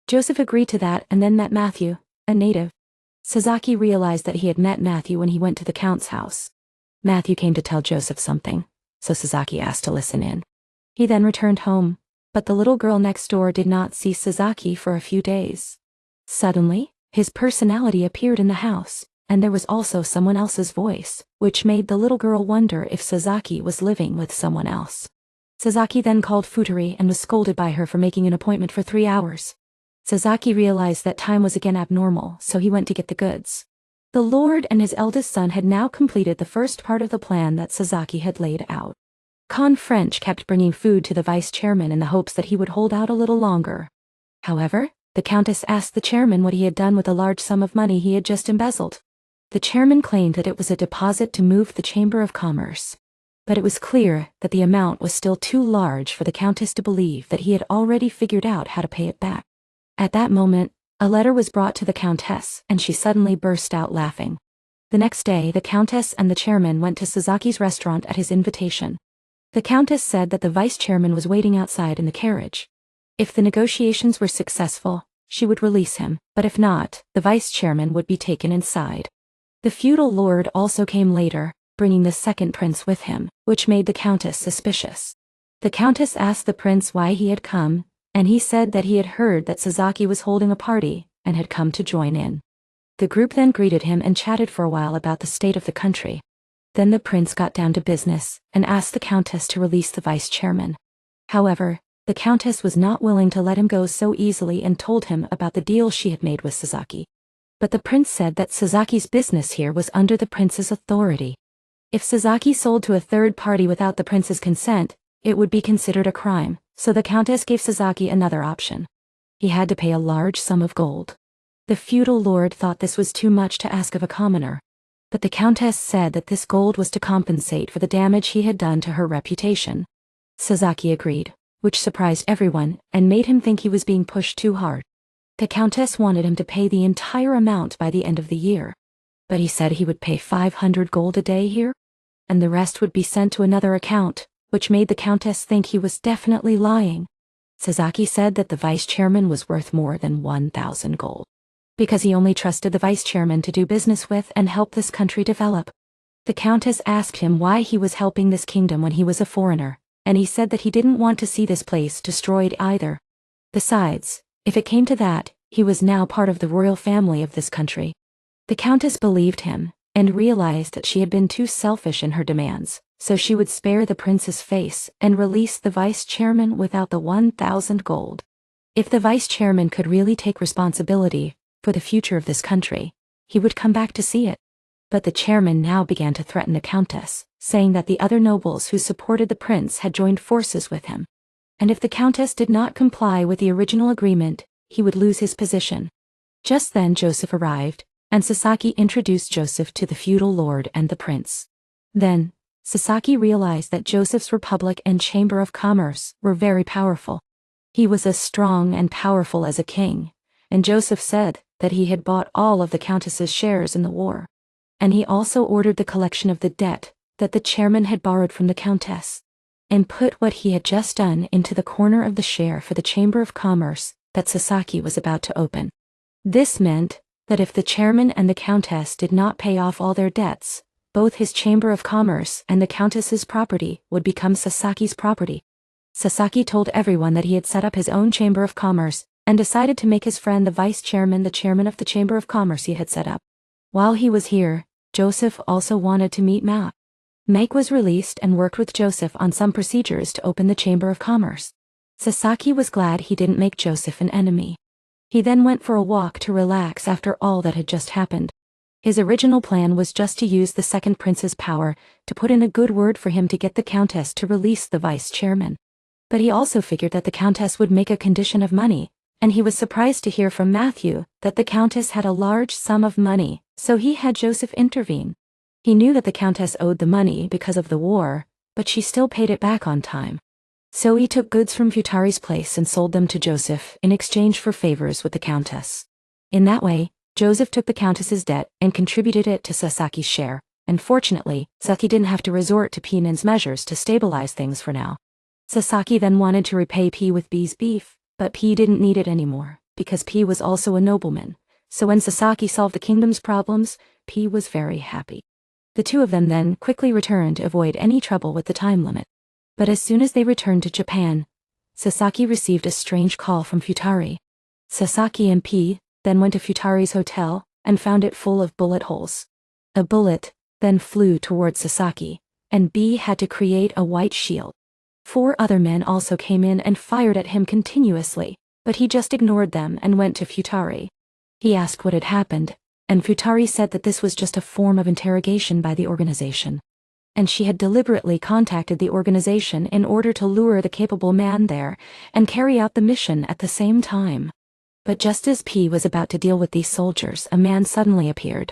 Joseph agreed to that and then met Matthew, a native. Sasaki realized that he had met Matthew when he went to the Count's house. Matthew came to tell Joseph something, so Sasaki asked to listen in. He then returned home, but the little girl next door did not see Sasaki for a few days. Suddenly, his personality appeared in the house, and there was also someone else's voice, which made the little girl wonder if Sasaki was living with someone else. Sasaki then called Futari and was scolded by her for making an appointment for 3 hours. Sasaki realized that time was again abnormal, so he went to get the goods. The Lord and his eldest son had now completed the first part of the plan that Sasaki had laid out. Con French kept bringing food to the vice chairman in the hopes that he would hold out a little longer. However, the Countess asked the chairman what he had done with the large sum of money he had just embezzled. The chairman claimed that it was a deposit to move the Chamber of Commerce. But it was clear that the amount was still too large for the Countess to believe that he had already figured out how to pay it back. At that moment, a letter was brought to the Countess, and she suddenly burst out laughing. The next day, the Countess and the chairman went to Sasaki's restaurant at his invitation. The Countess said that the vice chairman was waiting outside in the carriage. If the negotiations were successful, she would release him, but if not, the vice chairman would be taken inside. The feudal lord also came later, bringing the second prince with him, which made the Countess suspicious. The Countess asked the prince why he had come, and he said that he had heard that Sasaki was holding a party and had come to join in. The group then greeted him and chatted for a while about the state of the country. Then the prince got down to business and asked the Countess to release the vice chairman. However, the Countess was not willing to let him go so easily and told him about the deal she had made with Sasaki. But the prince said that Sasaki's business here was under the prince's authority. If Sasaki sold to a third party without the prince's consent, it would be considered a crime, so the Countess gave Sasaki another option. He had to pay a large sum of gold. The feudal lord thought this was too much to ask of a commoner, but the Countess said that this gold was to compensate for the damage he had done to her reputation. Sasaki agreed, which surprised everyone and made him think he was being pushed too hard. The Countess wanted him to pay the entire amount by the end of the year, but he said he would pay 500 gold a day here, and the rest would be sent to another account, which made the Countess think he was definitely lying. Sasaki said that the vice chairman was worth more than 1,000 gold, because he only trusted the vice chairman to do business with and help this country develop. The Countess asked him why he was helping this kingdom when he was a foreigner, and he said that he didn't want to see this place destroyed either. Besides, if it came to that, he was now part of the royal family of this country. The countess believed him, and realized that she had been too selfish in her demands, so she would spare the prince's face and release the vice-chairman without the 1,000 gold. If the vice-chairman could really take responsibility for the future of this country, he would come back to see it. But the chairman now began to threaten the countess, saying that the other nobles who supported the prince had joined forces with him. And if the countess did not comply with the original agreement, he would lose his position. Just then Joseph arrived, and Sasaki introduced Joseph to the feudal lord and the prince. Then, Sasaki realized that Joseph's Republic and Chamber of Commerce were very powerful. He was as strong and powerful as a king, and Joseph said that he had bought all of the countess's shares in the war. And he also ordered the collection of the debt that the chairman had borrowed from the countess, and put what he had just done into the corner of the share for the Chamber of Commerce that Sasaki was about to open. This meant that if the chairman and the countess did not pay off all their debts, both his Chamber of Commerce and the countess's property would become Sasaki's property. Sasaki told everyone that he had set up his own Chamber of Commerce and decided to make his friend the vice-chairman the chairman of the Chamber of Commerce he had set up. While he was here, Joseph also wanted to meet Meg. Meg was released and worked with Joseph on some procedures to open the Chamber of Commerce. Sasaki was glad he didn't make Joseph an enemy. He then went for a walk to relax after all that had just happened. His original plan was just to use the second prince's power to put in a good word for him to get the countess to release the vice-chairman. But he also figured that the countess would make a condition of money, and he was surprised to hear from Matthew that the countess had a large sum of money, so he had Joseph intervene. He knew that the countess owed the money because of the war, but she still paid it back on time. So he took goods from Futari's place and sold them to Joseph in exchange for favors with the countess. In that way, Joseph took the countess's debt and contributed it to Sasaki's share, and fortunately, Sasaki didn't have to resort to Pii-chan's measures to stabilize things for now. Sasaki then wanted to repay Pii with Bee's beef, but Pii didn't need it anymore, because Pii was also a nobleman, so when Sasaki solved the kingdom's problems, Pii was very happy. The two of them then quickly returned to avoid any trouble with the time limit. But as soon as they returned to Japan, Sasaki received a strange call from Futari. Sasaki and Pii then went to Futari's hotel and found it full of bullet holes. A bullet then flew towards Sasaki, and Bee had to create a white shield. 4 other men also came in and fired at him continuously, but he just ignored them and went to Futari. He asked what had happened, and Futari said that this was just a form of interrogation by the organization. And she had deliberately contacted the organization in order to lure the capable man there and carry out the mission at the same time. But just as P was about to deal with these soldiers, a man suddenly appeared.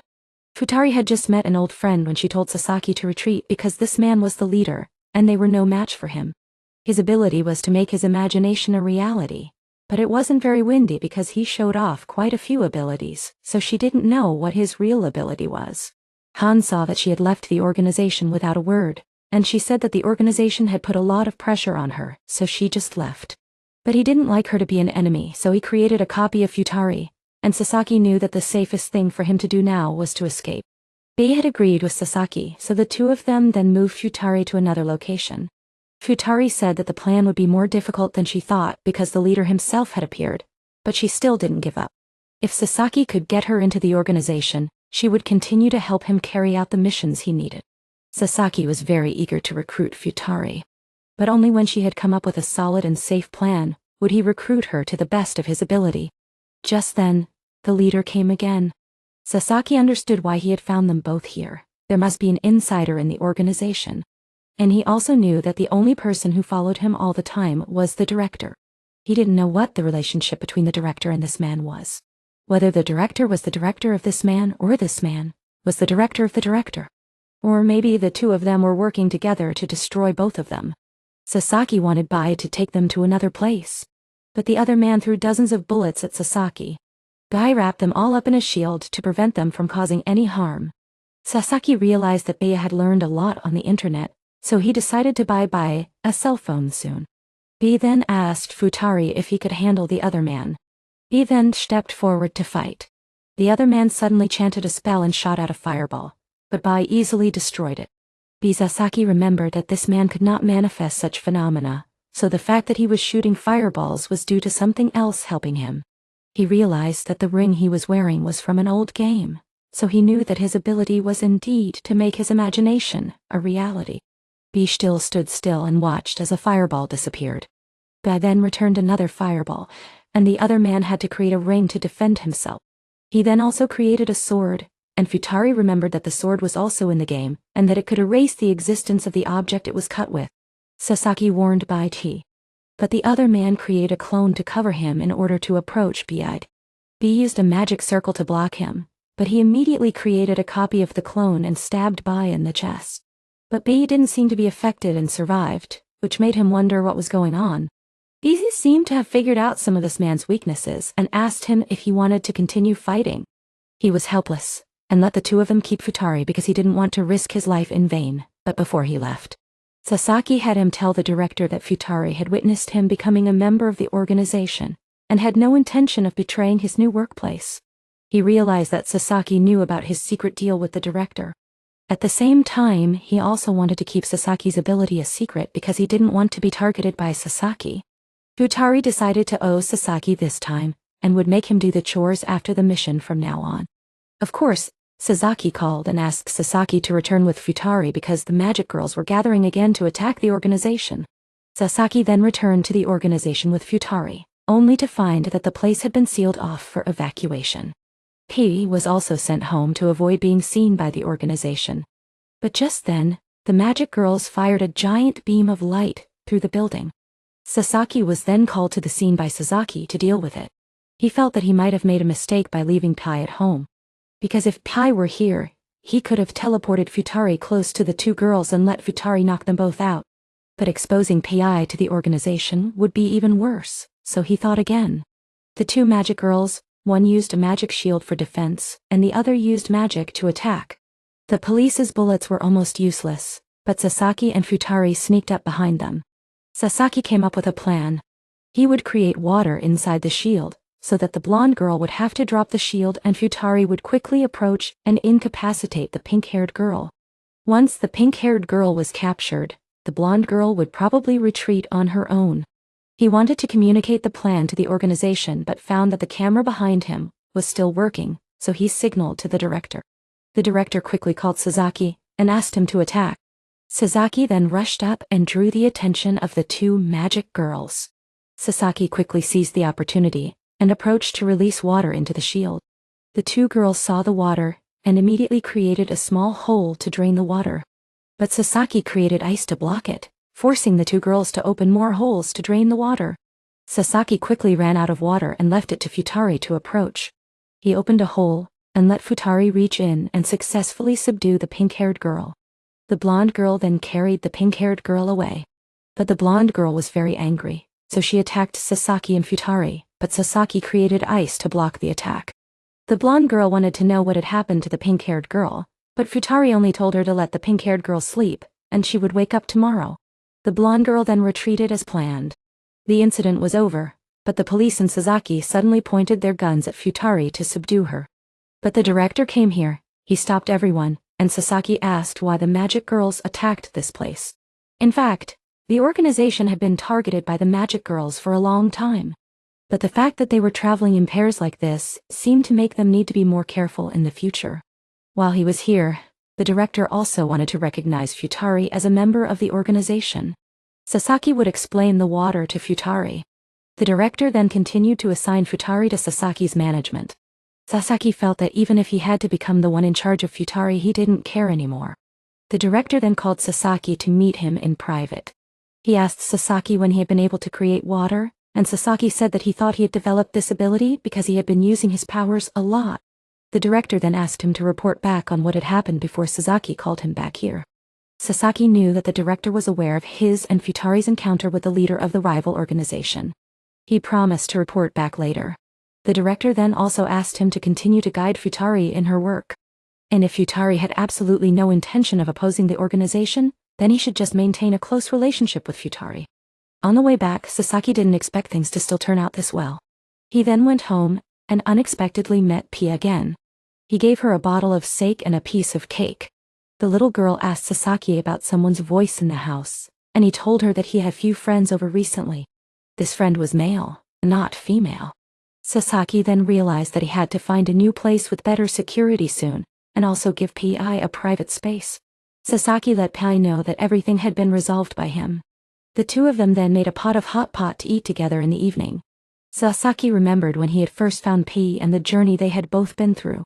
Futari had just met an old friend when she told Sasaki to retreat because this man was the leader, and they were no match for him. His ability was to make his imagination a reality, but it wasn't very windy because he showed off quite a few abilities, so she didn't know what his real ability was. Han saw that she had left the organization without a word, and she said that the organization had put a lot of pressure on her, so she just left. But he didn't like her to be an enemy, so he created a copy of Futari, and Sasaki knew that the safest thing for him to do now was to escape. Bei had agreed with Sasaki, so the two of them then moved Futari to another location. Futari said that the plan would be more difficult than she thought because the leader himself had appeared, but she still didn't give up. If Sasaki could get her into the organization, she would continue to help him carry out the missions he needed. Sasaki was very eager to recruit Futari, but only when she had come up with a solid and safe plan would he recruit her to the best of his ability. Just then, the leader came again. Sasaki understood why he had found them both here. There must be an insider in the organization. And he also knew that the only person who followed him all the time was the director. He didn't know what the relationship between the director and this man was. Whether the director was the director of this man or this man was the director of the director. Or maybe the two of them were working together to destroy both of them. Sasaki wanted Bai to take them to another place, but the other man threw dozens of bullets at Sasaki. Bai wrapped them all up in a shield to prevent them from causing any harm. Sasaki realized that Bai had learned a lot on the internet, so he decided to buy Bai a cell phone soon. Bai then asked Futari if he could handle the other man. Bai then stepped forward to fight. The other man suddenly chanted a spell and shot out a fireball, but Bai easily destroyed it. Sasaki remembered that this man could not manifest such phenomena, so the fact that he was shooting fireballs was due to something else helping him. He realized that the ring he was wearing was from an old game, so he knew that his ability was indeed to make his imagination a reality. Pii still stood still and watched as a fireball disappeared. Pii then returned another fireball, and the other man had to create a ring to defend himself. He then also created a sword, and Futari remembered that the sword was also in the game, and that it could erase the existence of the object it was cut with. Sasaki warned Pii, but the other man created a clone to cover him in order to approach Pii. Pii used a magic circle to block him, but he immediately created a copy of the clone and stabbed Pii in the chest. But Pii didn't seem to be affected and survived, which made him wonder what was going on. Pii seemed to have figured out some of this man's weaknesses and asked him if he wanted to continue fighting. He was helpless, and let the two of them keep Futari because he didn't want to risk his life in vain. But before he left, Sasaki had him tell the director that Futari had witnessed him becoming a member of the organization and had no intention of betraying his new workplace. He realized that Sasaki knew about his secret deal with the director. At the same time, he also wanted to keep Sasaki's ability a secret because he didn't want to be targeted by Sasaki. Futari decided to owe Sasaki this time and would make him do the chores after the mission from now on. Of course, Sasaki called and asked Sasaki to return with Futari because the magic girls were gathering again to attack the organization. Sasaki then returned to the organization with Futari, only to find that the place had been sealed off for evacuation. Pii was also sent home to avoid being seen by the organization. But just then, the magic girls fired a giant beam of light through the building. Sasaki was then called to the scene by Sasaki to deal with it. He felt that he might have made a mistake by leaving Pii at home. Because if Pii were here, he could have teleported Futari close to the two girls and let Futari knock them both out. But exposing Pii to the organization would be even worse, so he thought again. The two magic girls, one used a magic shield for defense, and the other used magic to attack. The police's bullets were almost useless, but Sasaki and Futari sneaked up behind them. Sasaki came up with a plan. He would create water inside the shield, so that the blonde girl would have to drop the shield and Futari would quickly approach and incapacitate the pink-haired girl. Once the pink-haired girl was captured, the blonde girl would probably retreat on her own. He wanted to communicate the plan to the organization but found that the camera behind him was still working, so he signaled to the director. The director quickly called Sasaki and asked him to attack. Sasaki then rushed up and drew the attention of the two magic girls. Sasaki quickly seized the opportunity and approached to release water into the shield. The two girls saw the water and immediately created a small hole to drain the water. But Sasaki created ice to block it, forcing the two girls to open more holes to drain the water. Sasaki quickly ran out of water and left it to Futari to approach. He opened a hole and let Futari reach in and successfully subdue the pink-haired girl. The blonde girl then carried the pink-haired girl away. But the blonde girl was very angry, so she attacked Sasaki and Futari, but Sasaki created ice to block the attack. The blonde girl wanted to know what had happened to the pink-haired girl, but Futari only told her to let the pink-haired girl sleep, and she would wake up tomorrow. The blonde girl then retreated as planned. The incident was over, but the police and Sasaki suddenly pointed their guns at Futari to subdue her. But the director came here. He stopped everyone, and Sasaki asked why the magic girls attacked this place. In fact, the organization had been targeted by the magic girls for a long time. But the fact that they were traveling in pairs like this seemed to make them need to be more careful in the future. While he was here, the director also wanted to recognize Futari as a member of the organization. Sasaki would explain the water to Futari. The director then continued to assign Futari to Sasaki's management. Sasaki felt that even if he had to become the one in charge of Futari, he didn't care anymore. The director then called Sasaki to meet him in private. He asked Sasaki when he had been able to create water, and Sasaki said that he thought he had developed this ability because he had been using his powers a lot. The director then asked him to report back on what had happened before Sasaki called him back here. Sasaki knew that the director was aware of his and Futari's encounter with the leader of the rival organization. He promised to report back later. The director then also asked him to continue to guide Futari in her work. And if Futari had absolutely no intention of opposing the organization, then he should just maintain a close relationship with Futari. On the way back, Sasaki didn't expect things to still turn out this well. He then went home and unexpectedly met Pii again. He gave her a bottle of sake and a piece of cake. The little girl asked Sasaki about someone's voice in the house, and he told her that he had few friends over recently. This friend was male, not female. Sasaki then realized that he had to find a new place with better security soon, and also give Pii a private space. Sasaki let Pii know that everything had been resolved by him. The two of them then made a pot of hot pot to eat together in the evening. Sasaki remembered when he had first found Pii and the journey they had both been through.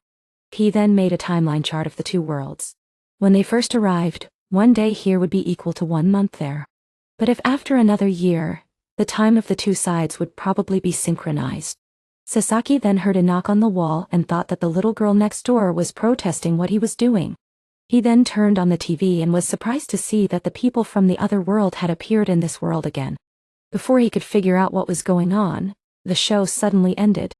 He then made a timeline chart of the two worlds. When they first arrived, 1 day here would be equal to 1 month there. But if after another year, the time of the two sides would probably be synchronized. Sasaki then heard a knock on the wall and thought that the little girl next door was protesting what he was doing. He then turned on the TV and was surprised to see that the people from the other world had appeared in this world again. Before he could figure out what was going on, the show suddenly ended.